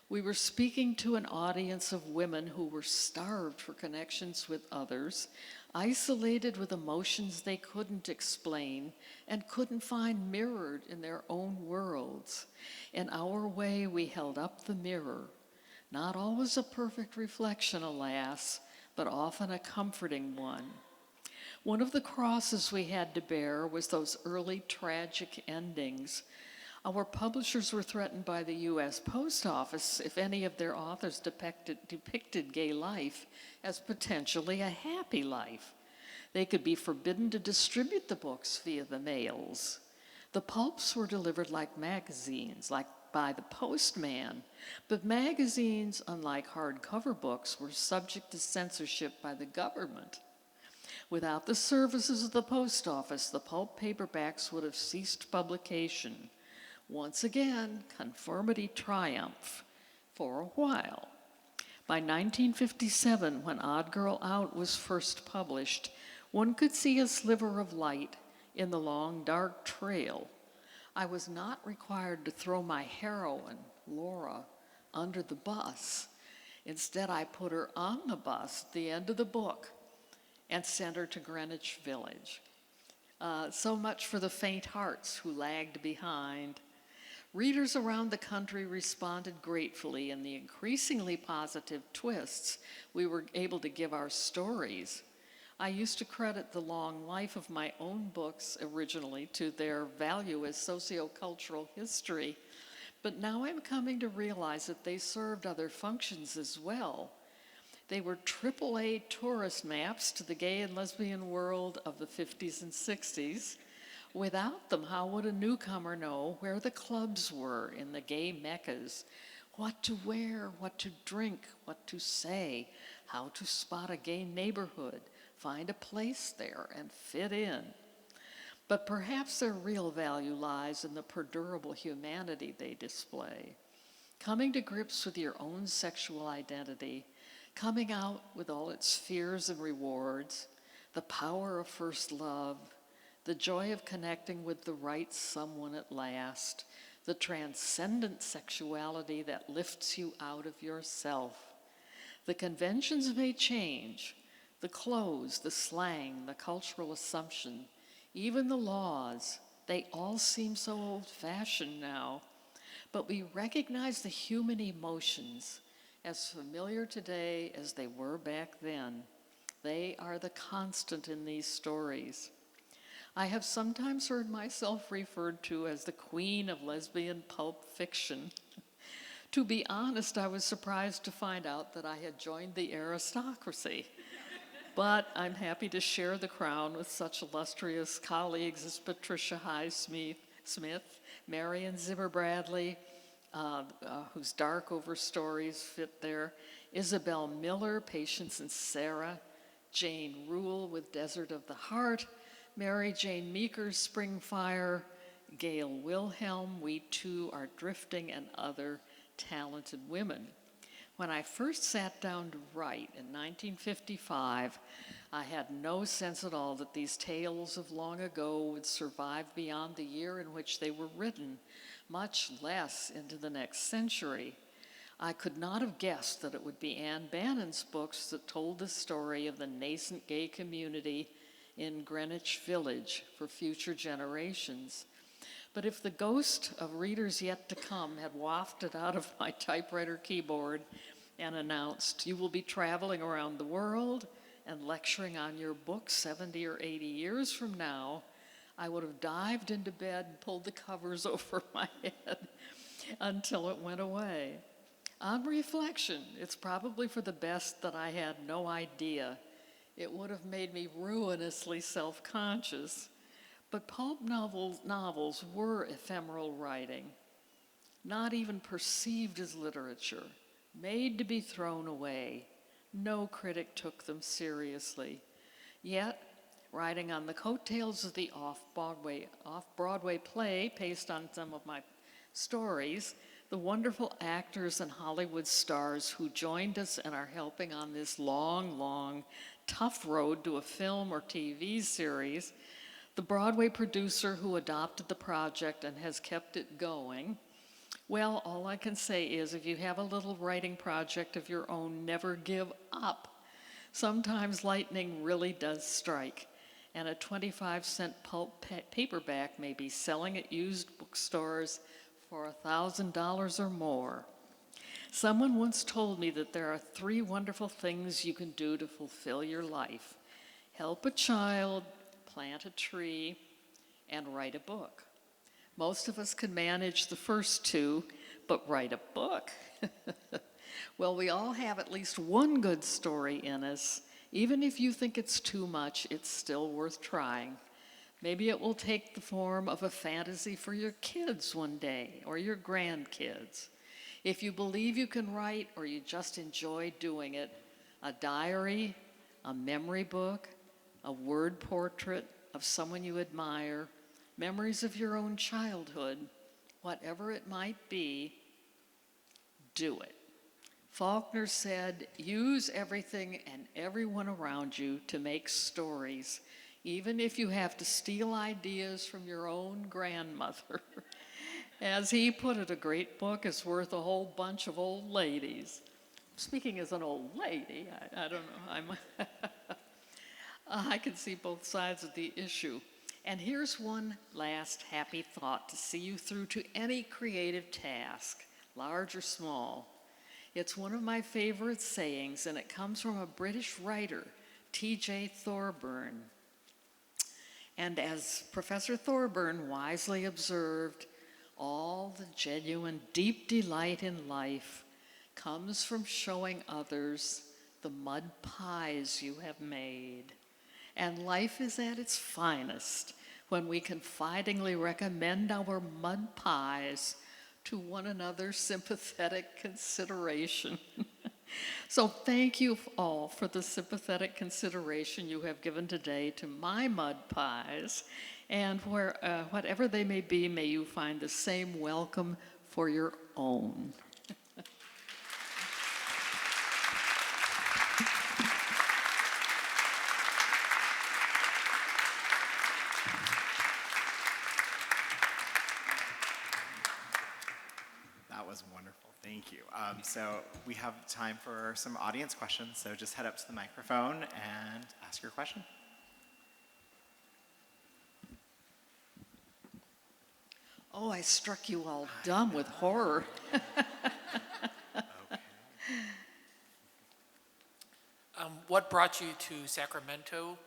We were speaking to an audience of women who were starved for connections with others, isolated with emotions they couldn't explain and couldn't find mirrored in their own worlds. In our way, we held up the mirror, not always a perfect reflection, alas, but often a comforting one. One of the crosses we had to bear was those early tragic endings. Our publishers were threatened by the U.S. Post Office if any of their authors depicted gay life as potentially a happy life. They could be forbidden to distribute the books via the mails. The pulps were delivered like magazines, like by the postman, but magazines, unlike hardcover books, were subject to censorship by the government. Without the services of the post office, the pulp paperbacks would have ceased publication. Once again, conformity triumphed for a while. By 1957, when Odd Girl Out was first published, one could see a sliver of light in the long, dark trail. I was not required to throw my heroine, Laura, under the bus. Instead, I put her on the bus at the end of the book and sent her to Greenwich Village. So much for the faint hearts who lagged behind. Readers around the country responded gratefully in the increasingly positive twists we were able to give our stories. I used to credit the long life of my own books originally to their value as sociocultural history, but now I'm coming to realize that they served other functions as well. They were AAA tourist maps to the gay and lesbian world of the 50s and 60s. Without them, how would a newcomer know where the clubs were in the gay meccas, what to wear, what to drink, what to say, how to spot a gay neighborhood, find a place there, and fit in? But perhaps their real value lies in the perdurable humanity they display. Coming to grips with your own sexual identity, coming out with all its fears and rewards, the power of first love, the joy of connecting with the right someone at last, the transcendent sexuality that lifts you out of yourself. The conventions may change, the clothes, the slang, the cultural assumption, even the laws, they all seem so old-fashioned now, but we recognize the human emotions as familiar today as they were back then. They are the constant in these stories. I have sometimes heard myself referred to as the queen of lesbian pulp fiction. To be honest, I was surprised to find out that I had joined the aristocracy. But I'm happy to share the crown with such illustrious colleagues as Patricia Smith, Marion Zimmer Bradley, whose Darkover stories fit there, Isabel Miller, Patience and Sarah, Jane Rule with Desert of the Heart, Mary Jane Meeker's Spring Fire, Gail Wilhelm, We Too Are Drifting, and other talented women. When I first sat down to write in 1955, I had no sense at all that these tales of long ago would survive beyond the year in which they were written, much less into the next century. I could not have guessed that it would be Anne Bannon's books that told the story of the nascent gay community in Greenwich Village for future generations. But if the ghost of readers yet to come had wafted out of my typewriter keyboard and announced, "You will be traveling around the world and lecturing on your book 70 or 80 years from now," I would have dived into bed and pulled the covers over my head until it went away. On reflection, it's probably for the best that I had no idea. It would have made me ruinously self-conscious. But pulp novels were ephemeral writing, not even perceived as literature, made to be thrown away. No critic took them seriously. Yet, riding on the coattails of the off-Broadway play based on some of my stories, the wonderful actors and Hollywood stars who joined us and are helping on this long, tough road to a film or TV series, the Broadway producer who adopted the project and has kept it going, well, all I can say is if you have a little writing project of your own, never give up. Sometimes lightning really does strike, and a 25-cent pulp paperback may be selling at used bookstores for $1,000 or more. Someone once told me that there are 3 wonderful things you can do to fulfill your life: help a child, plant a tree, and write a book. Most of us can manage the first 2, but write a book? Well, we all have at least one good story in us. Even if you think it's too much, it's still worth trying. Maybe it will take the form of a fantasy for your kids one day, or your grandkids. If you believe you can write, or you just enjoy doing it, a diary, a memory book, a word portrait of someone you admire, memories of your own childhood, whatever it might be, do it. Faulkner said, "Use everything and everyone around you to make stories, even if you have to steal ideas from your own grandmother." As he put it, a great book is worth a whole bunch of old ladies. Speaking as an old lady, I don't know, I can see both sides of the issue. And here's one last happy thought to see you through to any creative task, large or small. It's one of my favorite sayings, and it comes from a British writer, T.J. Thorburn. And as Professor Thorburn wisely observed, all the genuine deep delight in life comes from showing others the mud pies you have made. And life is at its finest when we confidingly recommend our mud pies to one another's sympathetic consideration. So thank you all for the sympathetic consideration you have given today to my mud pies, and whatever they may be, may you find the same welcome for your own. That was wonderful. Thank you. So we have time for some audience questions. So just head up to the microphone and ask your question. Oh, I struck you all dumb with horror. What brought you to Sacramento,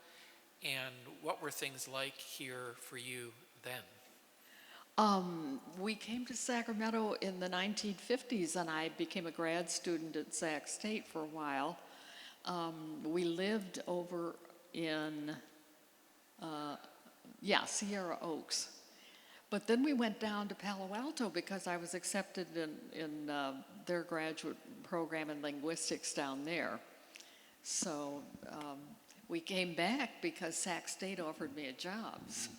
and what were things like here for you then? We came to Sacramento in the 1950s, and I became a grad student at Sac State for a while. We lived over in, Sierra Oaks. But then we went down to Palo Alto because I was accepted in their graduate program in linguistics down there. So we came back because Sac State offered me a job. So.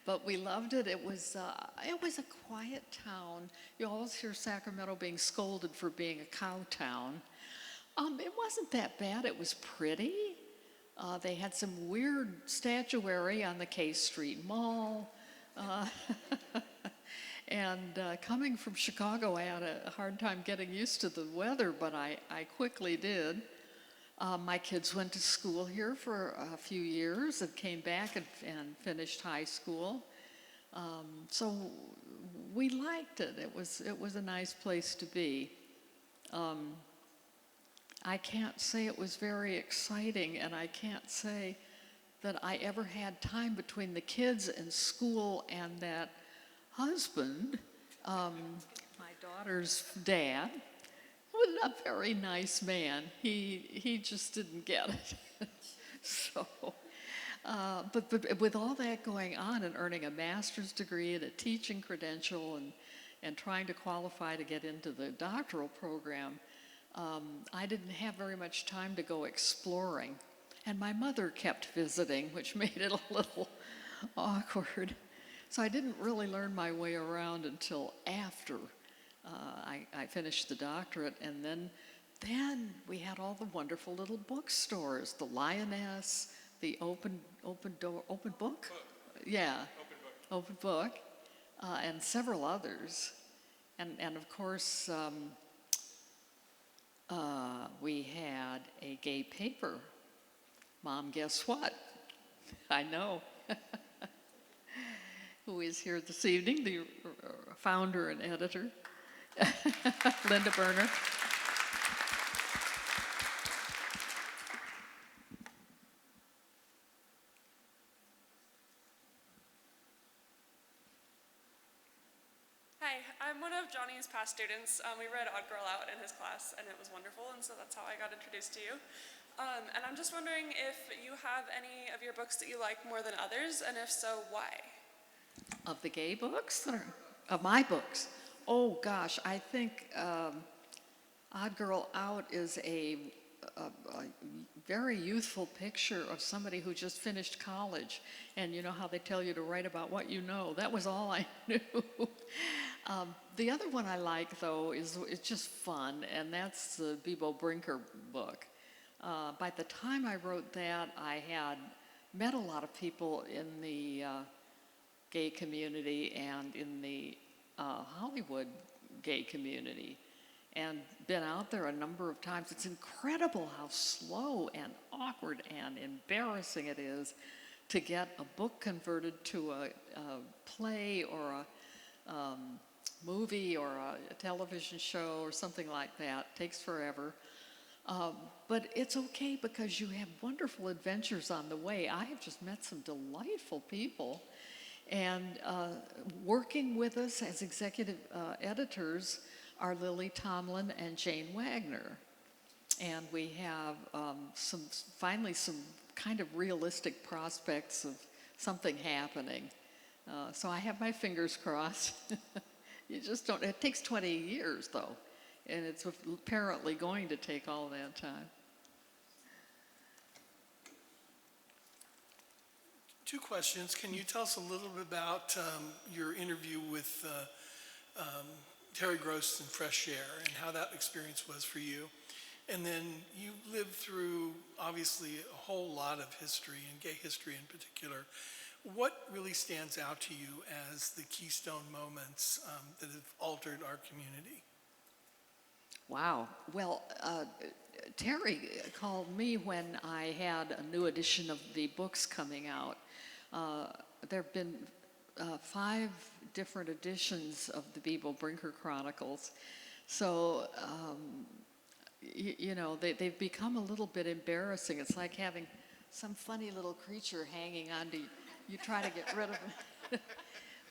But we loved it. It was a quiet town. You always hear Sacramento being scolded for being a cow town. It wasn't that bad. It was pretty. They had some weird statuary on the K Street Mall. And coming from Chicago, I had a hard time getting used to the weather, but I quickly did. My kids went to school here for a few years and came back and finished high school. So we liked it. It was a nice place to be. I can't say it was very exciting, and I can't say that I ever had time between the kids and school and that husband, my daughter's dad, was a very nice man. He just didn't get it. So, but with all that going on and earning a master's degree and a teaching credential and trying to qualify to get into the doctoral program, I didn't have very much time to go exploring. And my mother kept visiting, which made it a little awkward. So I didn't really learn my way around until after I finished the doctorate. And then we had all the wonderful little bookstores, the Lioness, the Open Book? Yeah, Open Book, and several others. And of course, we had a gay paper. Mom, guess what? I know. Who is here this evening, the founder and editor, Linda Berner. Hi, I'm one of Johnny's past students. We read Odd Girl Out in his class, and it was wonderful, and so that's how I got introduced to you. And I'm just wondering if you have any of your books that you like more than others, and if so, why? Of the gay books? Or of my books? Oh gosh, I think Odd Girl Out is a very youthful picture of somebody who just finished college. And you know how they tell you to write about what you know. That was all I knew. The other one I like, though, is just fun, and that's the Bebo Brinker book. By the time I wrote that, I had met a lot of people in the gay community and in the Hollywood gay community, and been out there a number of times. It's incredible how slow and awkward and embarrassing it is to get a book converted to a play or a movie or a television show or something like that. It takes forever. But it's okay because you have wonderful adventures on the way. I have just met some delightful people. And working with us as executive editors are Lily Tomlin and Jane Wagner. And we have finally some kind of realistic prospects of something happening. So I have my fingers crossed. You just don't, it takes 20 years though. And it's apparently going to take all that time. Two questions. Can you tell us a little bit about your interview with Terry Gross and Fresh Air and how that experience was for you? And then you lived through, obviously, a whole lot of history, and gay history in particular. What really stands out to you as the keystone moments that have altered our community? Wow. Well, Terry called me when I had a new edition of the books coming out. There have been 5 different editions of the Bebo Brinker Chronicles. So, you know, they've become a little bit embarrassing. It's like having some funny little creature hanging onto you. You try to get rid of it.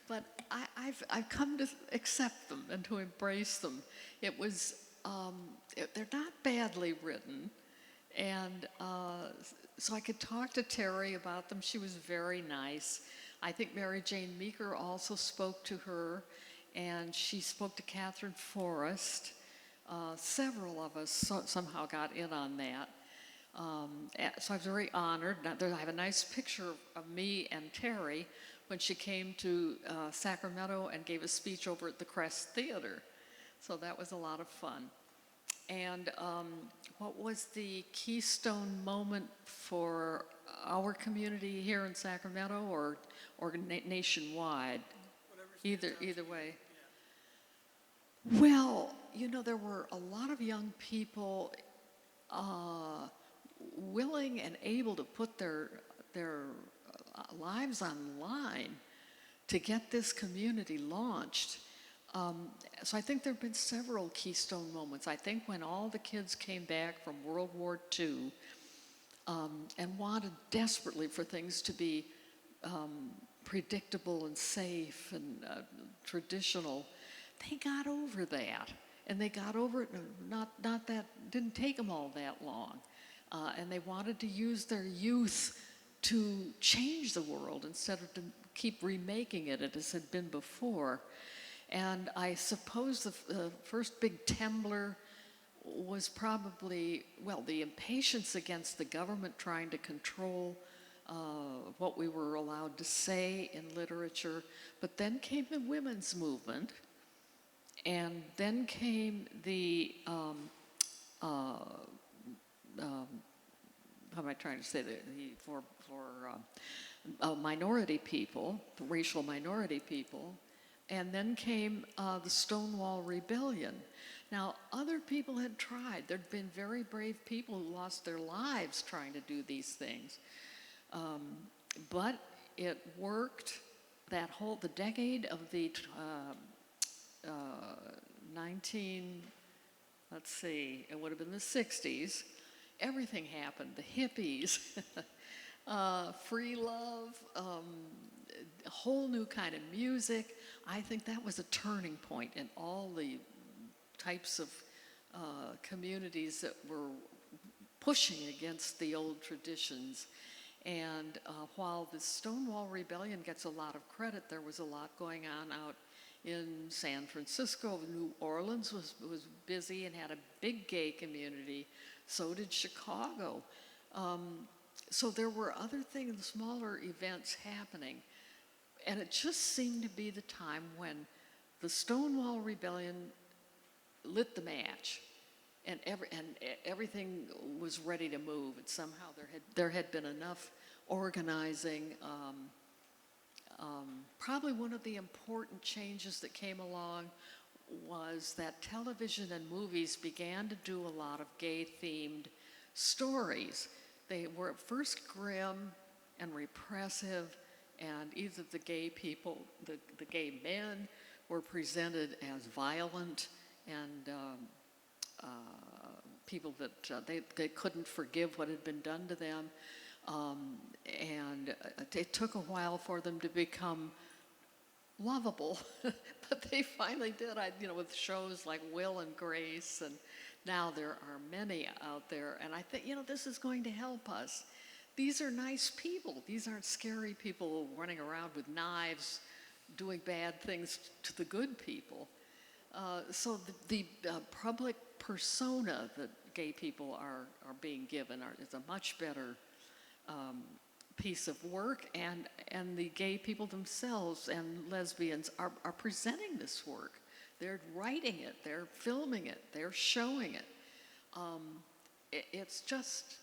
But I've come to accept them and to embrace them. It was they're not badly written. And so I could talk to Terry about them. She was very nice. I think Mary Jane Meeker also spoke to her, and she spoke to Catherine Forrest. Several of us somehow got in on that. So I was very honored. Now, I have a nice picture of me and Terry when she came to Sacramento and gave a speech over at the Crest Theater. So that was a lot of fun. And what was the keystone moment for our community here in Sacramento or nationwide? Either way. Well, you know, there were a lot of young people willing and able to put their lives on the line to get this community launched. So I think there have been several keystone moments. I think when all the kids came back from World War II and wanted desperately for things to be predictable and safe and traditional, they got over that. And they got over it, not that, didn't take them all that long. And they wanted to use their youth to change the world instead of to keep remaking it as had been before. And I suppose the first big temblor was probably, well, the impatience against the government trying to control what we were allowed to say in literature. But then came the women's movement, and then came the, how am I trying to say that, for minority people, racial minority people. And then came the Stonewall Rebellion. Now, other people had tried. There'd been very brave people who lost their lives trying to do these things. But it worked. The decade of the it would have been the 60s. Everything happened. The hippies, free love, a whole new kind of music. I think that was a turning point in all the types of communities that were pushing against the old traditions. And while the Stonewall Rebellion gets a lot of credit, there was a lot going on out in San Francisco. New Orleans was busy and had a big gay community. So did Chicago. So there were other things, smaller events happening. And it just seemed to be the time when the Stonewall Rebellion lit the match, and everything was ready to move. And somehow there had been enough organizing. Probably one of the important changes that came along was that television and movies began to do a lot of gay-themed stories. They were at first grim and repressive, and either the gay people, the gay men, were presented as violent and people that they couldn't forgive what had been done to them. And it took a while for them to become lovable, but they finally did. With shows like Will and Grace, and now there are many out there. And I think, this is going to help us. These are nice people. These aren't scary people running around with knives, doing bad things to the good people. So the public persona that gay people are being given is a much better piece of work, and the gay people themselves and lesbians are presenting this work. They're writing it, they're filming it, they're showing it. It's just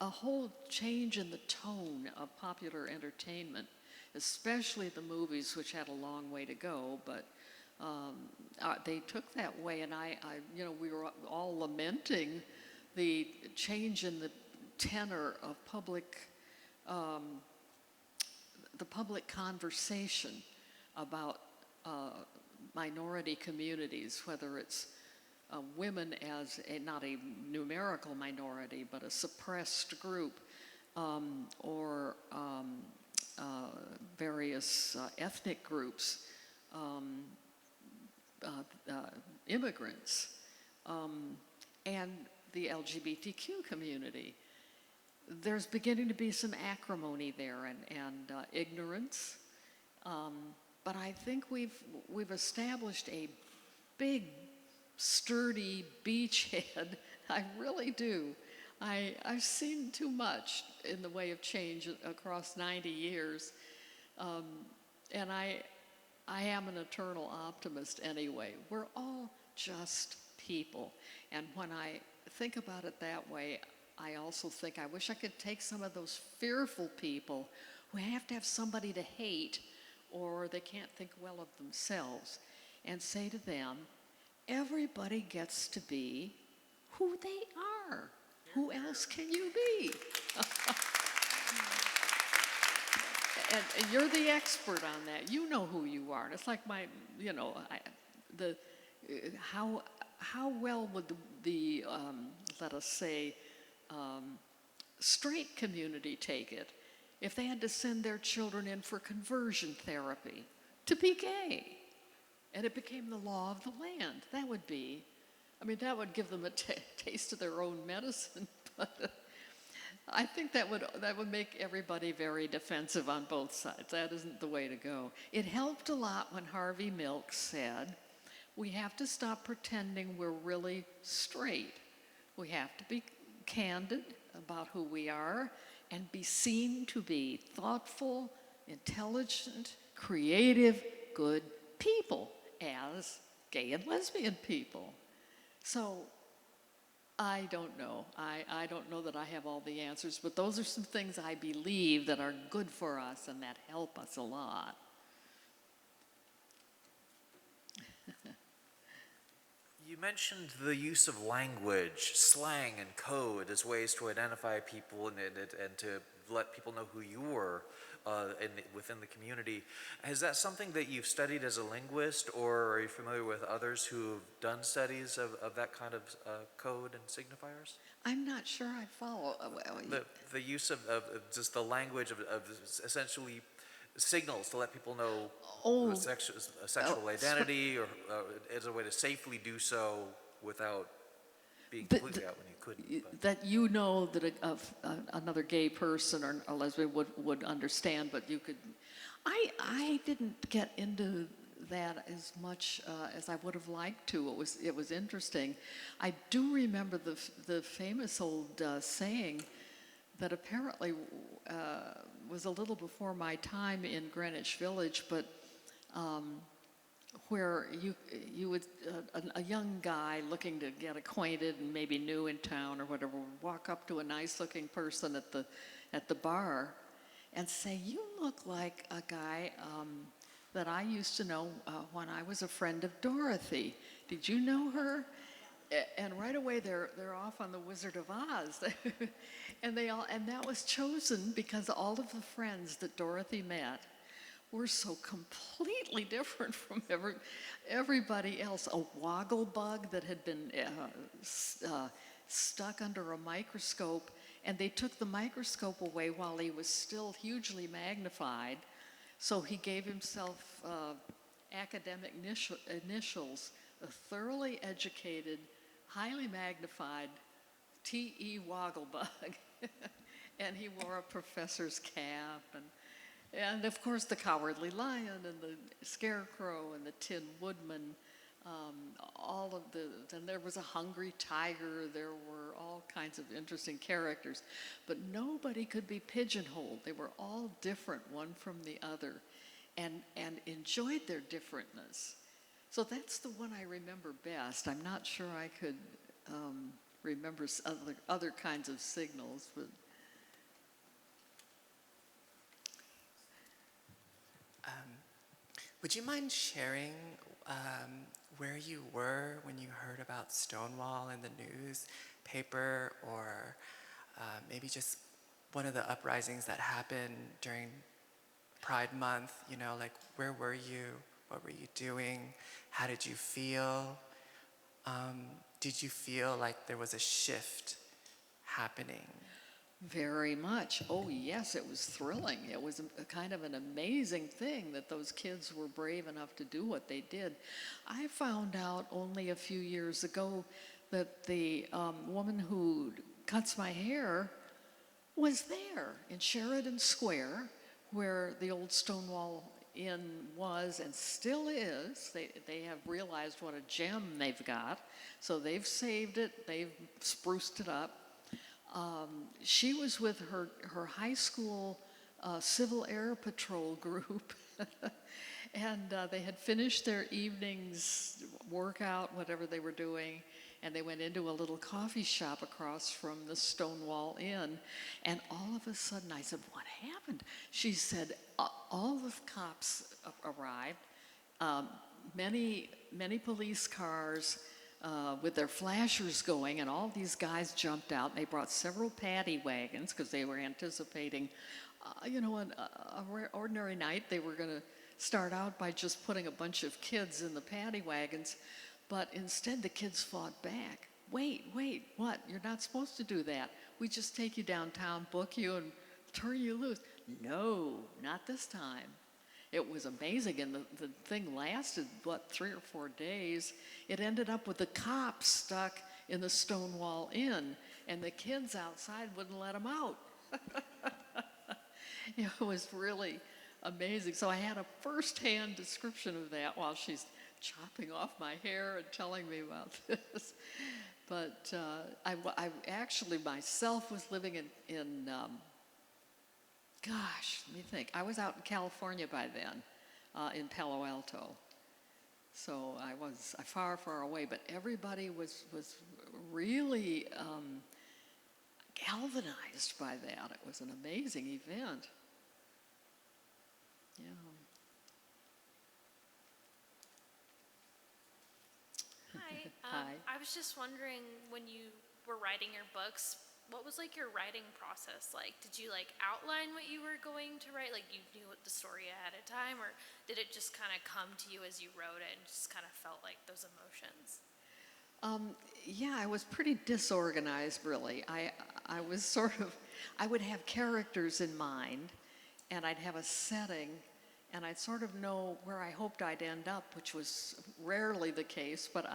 a whole change in the tone of popular entertainment, especially the movies, which had a long way to go, but they took that way, and we were all lamenting the change in the tenor of the public conversation about minority communities, whether it's women as not a numerical minority, but a suppressed group, or various ethnic groups, immigrants. and the LGBTQ community. There's beginning to be some acrimony there and ignorance, but I think we've established a big, sturdy beachhead. I really do. I've seen too much in the way of change across 90 years, and I am an eternal optimist anyway. We're all just people, and when I think about it that way, I also think I wish I could take some of those fearful people who have to have somebody to hate or they can't think well of themselves and say to them, everybody gets to be who they are. Who else can you be? And you're the expert on that. You know who you are. And it's like how well would the let us say, straight community take it if they had to send their children in for conversion therapy to be gay? And it became the law of the land. That would give them a taste of their own medicine, but I think that would make everybody very defensive on both sides. That isn't the way to go. It helped a lot when Harvey Milk said, we have to stop pretending we're really straight. We have to be candid about who we are and be seen to be thoughtful, intelligent, creative, good people as gay and lesbian people. So I don't know. I don't know that I have all the answers, but those are some things I believe that are good for us and that help us a lot. You mentioned the use of language, slang, and code as ways to identify people and to let people know who you were within the community. Is that something that you've studied as a linguist, or are you familiar with others who've done studies of that kind of code and signifiers? I'm not sure I follow. The use of just the language of essentially signals to let people know sexual identity, or as a way to safely do so without being completely out when you couldn't. But. That you know that another gay person or a lesbian would understand, but you could. I didn't get into that as much as I would have liked to. It was interesting. I do remember the famous old saying that apparently was a little before my time in Greenwich Village, but where you would a young guy looking to get acquainted and maybe new in town or whatever would walk up to a nice-looking person at the bar and say, "You look like a guy that I used to know when I was a friend of Dorothy. Did you know her?" And right away they're off on the Wizard of Oz, and that was chosen because all of the friends that Dorothy met were so completely different from everybody else. A woggle bug that had been stuck under a microscope, and they took the microscope away while he was still hugely magnified, so he gave himself academic initials, a thoroughly educated, highly magnified T.E. Wogglebug. And he wore a professor's cap, and of course the Cowardly Lion and the Scarecrow and the Tin Woodman, and there was a Hungry Tiger, there were all kinds of interesting characters, but nobody could be pigeonholed. They were all different one from the other and enjoyed their differentness. So that's the one I remember best. I'm not sure I could remember other kinds of signals, but. Would you mind sharing where you were when you heard about Stonewall in the newspaper, or maybe just one of the uprisings that happened during Pride Month? You know, like, where were you? What were you doing? How did you feel? Did you feel like there was a shift happening? Very much. Oh, yes, it was thrilling. It was a kind of an amazing thing that those kids were brave enough to do what they did. I found out only a few years ago that the woman who cuts my hair was there in Sheridan Square, where the old Stonewall Inn was and still is. They have realized what a gem they've got, so they've saved it, they've spruced it up. She was with her high school Civil Air Patrol group, and they had finished their evening's workout, whatever they were doing, and they went into a little coffee shop across from the Stonewall Inn, and all of a sudden I said, "What happened?" She said, all the cops arrived, many police cars, with their flashers going, and all these guys jumped out. They brought several paddy wagons because they were anticipating, an ordinary night. They were going to start out by just putting a bunch of kids in the paddy wagons, but instead the kids fought back. Wait, what? You're not supposed to do that. We just take you downtown, book you, and turn you loose. No, not this time. It was amazing, and the thing lasted, 3 or 4 days. It ended up with the cops stuck in the Stonewall Inn, and the kids outside wouldn't let them out. It was really amazing. So I had a first-hand description of that while she's chopping off my hair and telling me about this. But I actually myself was living in gosh, let me think. I was out in California by then, in Palo Alto. So I was far, far away, but everybody was really galvanized by that. It was an amazing event. Yeah. Hi. Hi. I was just wondering, when you were writing your books, what was like your writing process like? Did you like outline what you were going to write? Like you knew what the story ahead of time, or did it just kind of come to you as you wrote it and just kind of felt like those emotions? Yeah, I was pretty disorganized, really. I was I would have characters in mind, and I'd have a setting, and I'd sort of know where I hoped I'd end up, which was rarely the case, but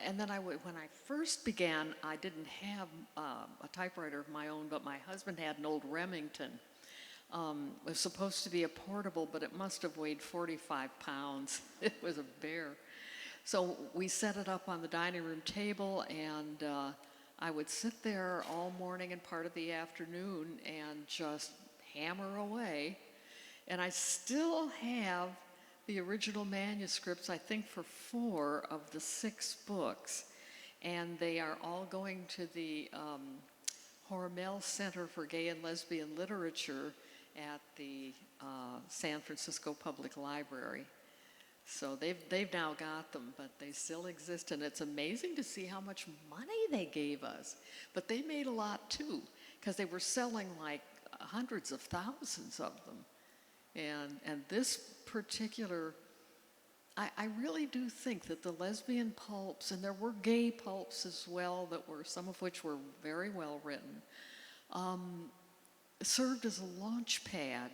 and then when I first began, I didn't have a typewriter of my own, but my husband had an old Remington. It was supposed to be a portable, but it must have weighed 45 pounds. It was a bear. So we set it up on the dining room table, and I would sit there all morning and part of the afternoon and just hammer away. And I still have the original manuscripts, I think, for 4 of the 6 books. And they are all going to the Hormel Center for Gay and Lesbian Literature at the San Francisco Public Library. So they've now got them, but they still exist, and it's amazing to see how much money they gave us. But they made a lot too, because they were selling like hundreds of thousands of them. And this particular, I really do think that the lesbian pulps, and there were gay pulps as well, that were, some of which were very well written, served as a launch pad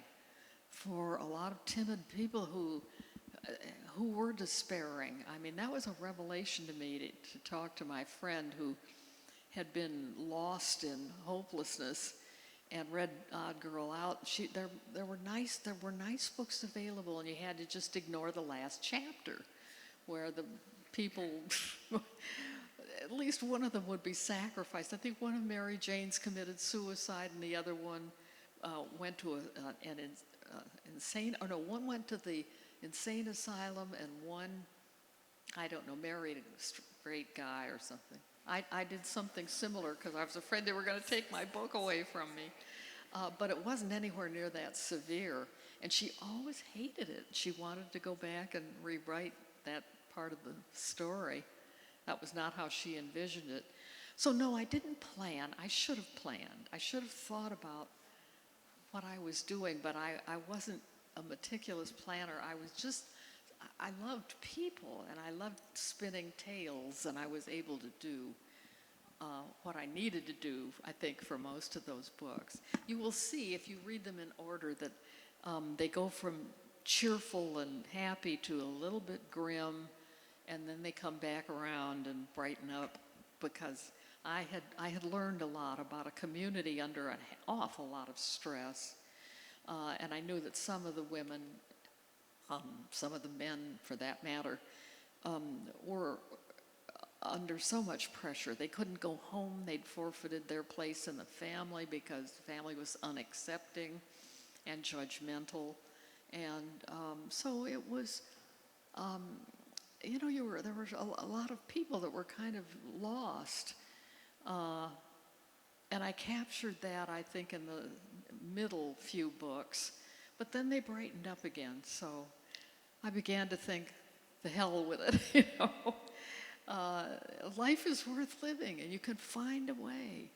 for a lot of timid people who were despairing. I mean, that was a revelation to me to talk to my friend who had been lost in hopelessness and read Odd Girl Out. There were nice books available, and you had to just ignore the last chapter, where the people, at least one of them would be sacrificed. I think one of Mary Jane's committed suicide, and the other one went to an insane. Or no, one went to the insane asylum, and one, I don't know, married a straight guy or something. I did something similar because I was afraid they were going to take my book away from me. But it wasn't anywhere near that severe. And she always hated it. She wanted to go back and rewrite that part of the story. That was not how she envisioned it. So no, I didn't plan. I should have planned. I should have thought about what I was doing, but I wasn't a meticulous planner. I loved people, and I loved spinning tales, and I was able to do what I needed to do, I think, for most of those books. You will see, if you read them in order, that they go from cheerful and happy to a little bit grim, and then they come back around and brighten up, because I had learned a lot about a community under an awful lot of stress, and I knew that some of the women, some of the men for that matter, were under so much pressure. They couldn't go home. They'd forfeited their place in the family because the family was unaccepting and judgmental. And so it was, there were a lot of people that were kind of lost. And I captured that, I think, in the middle few books. But then they brightened up again. So I began to think, the hell with it, life is worth living, and you can find a way.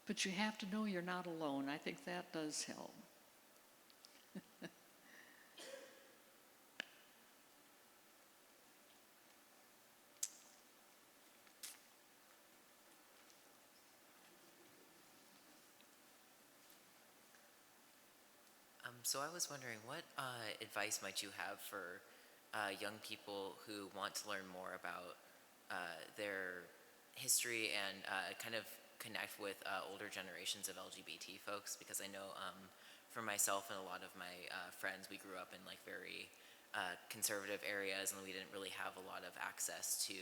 But you have to know you're not alone. I think that does help. So I was wondering, what advice might you have for young people who want to learn more about their history and kind of connect with older generations of LGBT folks? Because I know for myself and a lot of my friends, we grew up in like very conservative areas, and we didn't really have a lot of access to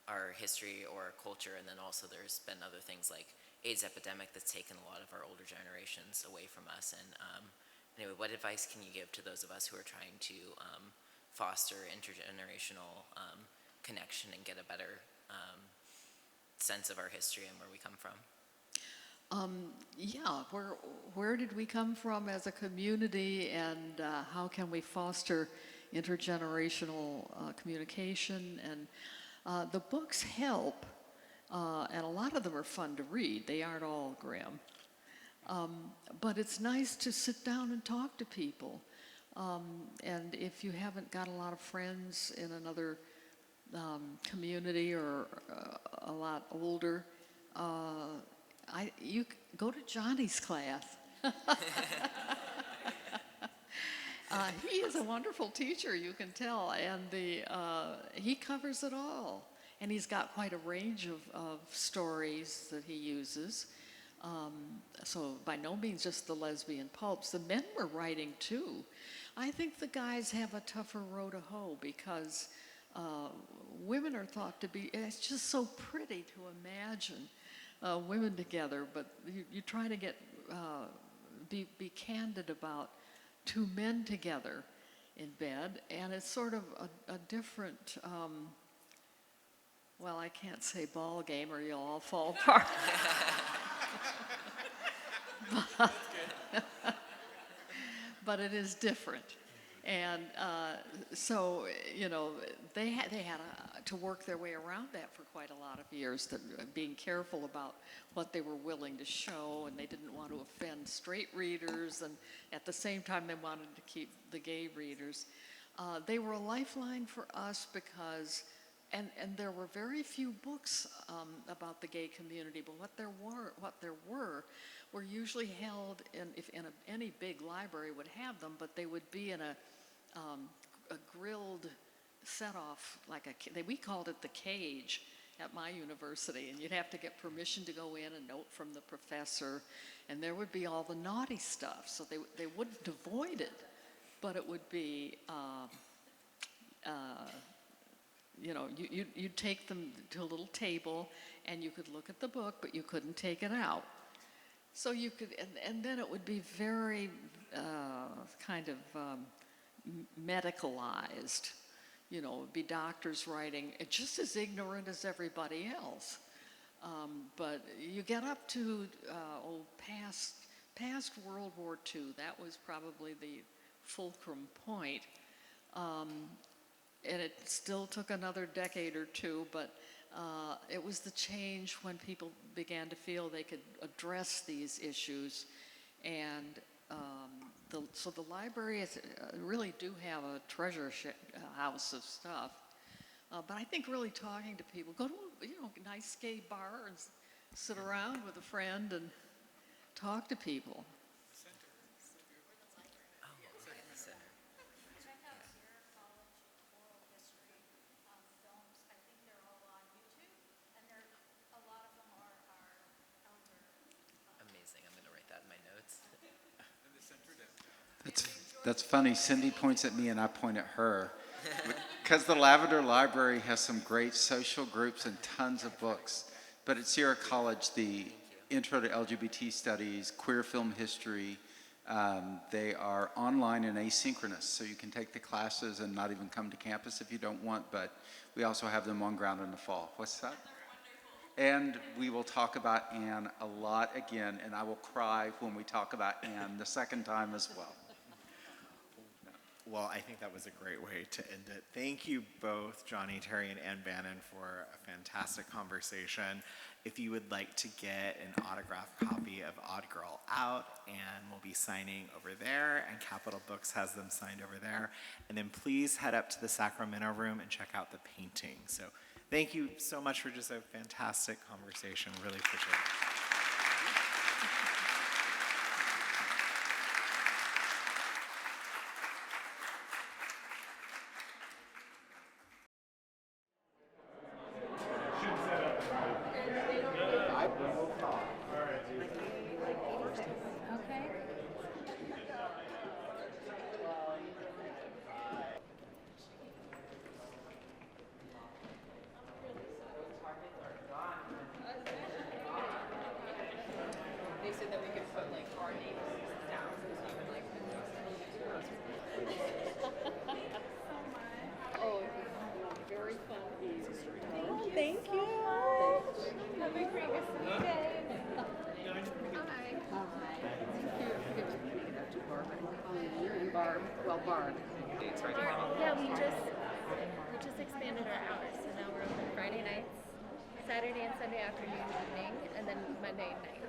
our history or our culture. And then also there's been other things like AIDS epidemic that's taken a lot of our older generations away from us. And anyway, what advice can you give to those of us who are trying to foster intergenerational connection and get a better sense of our history and where we come from? Where did we come from as a community, and how can we foster intergenerational communication? And the books help, and a lot of them are fun to read. They aren't all grim. But it's nice to sit down and talk to people. And if you haven't got a lot of friends in another community or a lot older, you go to Johnnie's class. He is a wonderful teacher, you can tell, and he covers it all. And he's got quite a range of stories that he uses. So by no means just the lesbian pulps. The men were writing too. I think the guys have a tougher row to hoe because women are thought to be, it's just so pretty to imagine women together, but you try to get, be candid about two men together in bed, and it's sort of a different, well, I can't say ball game or you'll all fall apart. But it is different. And so, they had to work their way around that for quite a lot of years, being careful about what they were willing to show, and they didn't want to offend straight readers, and at the same time they wanted to keep the gay readers. They were a lifeline for us because, and there were very few books about the gay community, but what there were usually held any big library would have them, but they would be in a grilled set-off, we called it the cage at my university, and you'd have to get permission to go in, a note from the professor, and there would be all the naughty stuff. So they wouldn't avoid it, but it would be, you'd take them to a little table, and you could look at the book, but you couldn't take it out. So you could, and then it would be very kind of medicalized. It'd be doctors writing, just as ignorant as everybody else. But you get up to past World War II. That was probably the fulcrum point. And it still took another decade or two, but it was the change when people began to feel they could address these issues. And so the libraries really do have a treasure house of stuff. But I think really talking to people, nice gay bar and sit around with a friend and talk to people. Amazing. I'm going to write that in my notes. That's funny. Cindy points at me and I point at her. Because the Lavender Library has some great social groups and tons of books. But at Sierra College, the Intro to LGBT Studies, Queer Film History, they are online and asynchronous. So you can take the classes and not even come to campus if you don't want. But we also have them on ground in the fall. What's that? And we will talk about Anne a lot again. And I will cry when we talk about Anne the second time as well. Well, I think that was a great way to end it. Thank you both, Johnnie, Terry, and Ann Bannon, for a fantastic conversation. If you would like to get an autographed copy of Odd Girl Out, Anne will be signing over there, and Capital Books has them signed over there. And then please head up to the Sacramento room and check out the painting. So thank you so much for just a fantastic conversation. Really appreciate it. Thank you. Have a great rest of your day. Barb. Yeah, we just expanded our hours, so now we're open Friday nights, Saturday and Sunday afternoon, evening, and then Monday nights.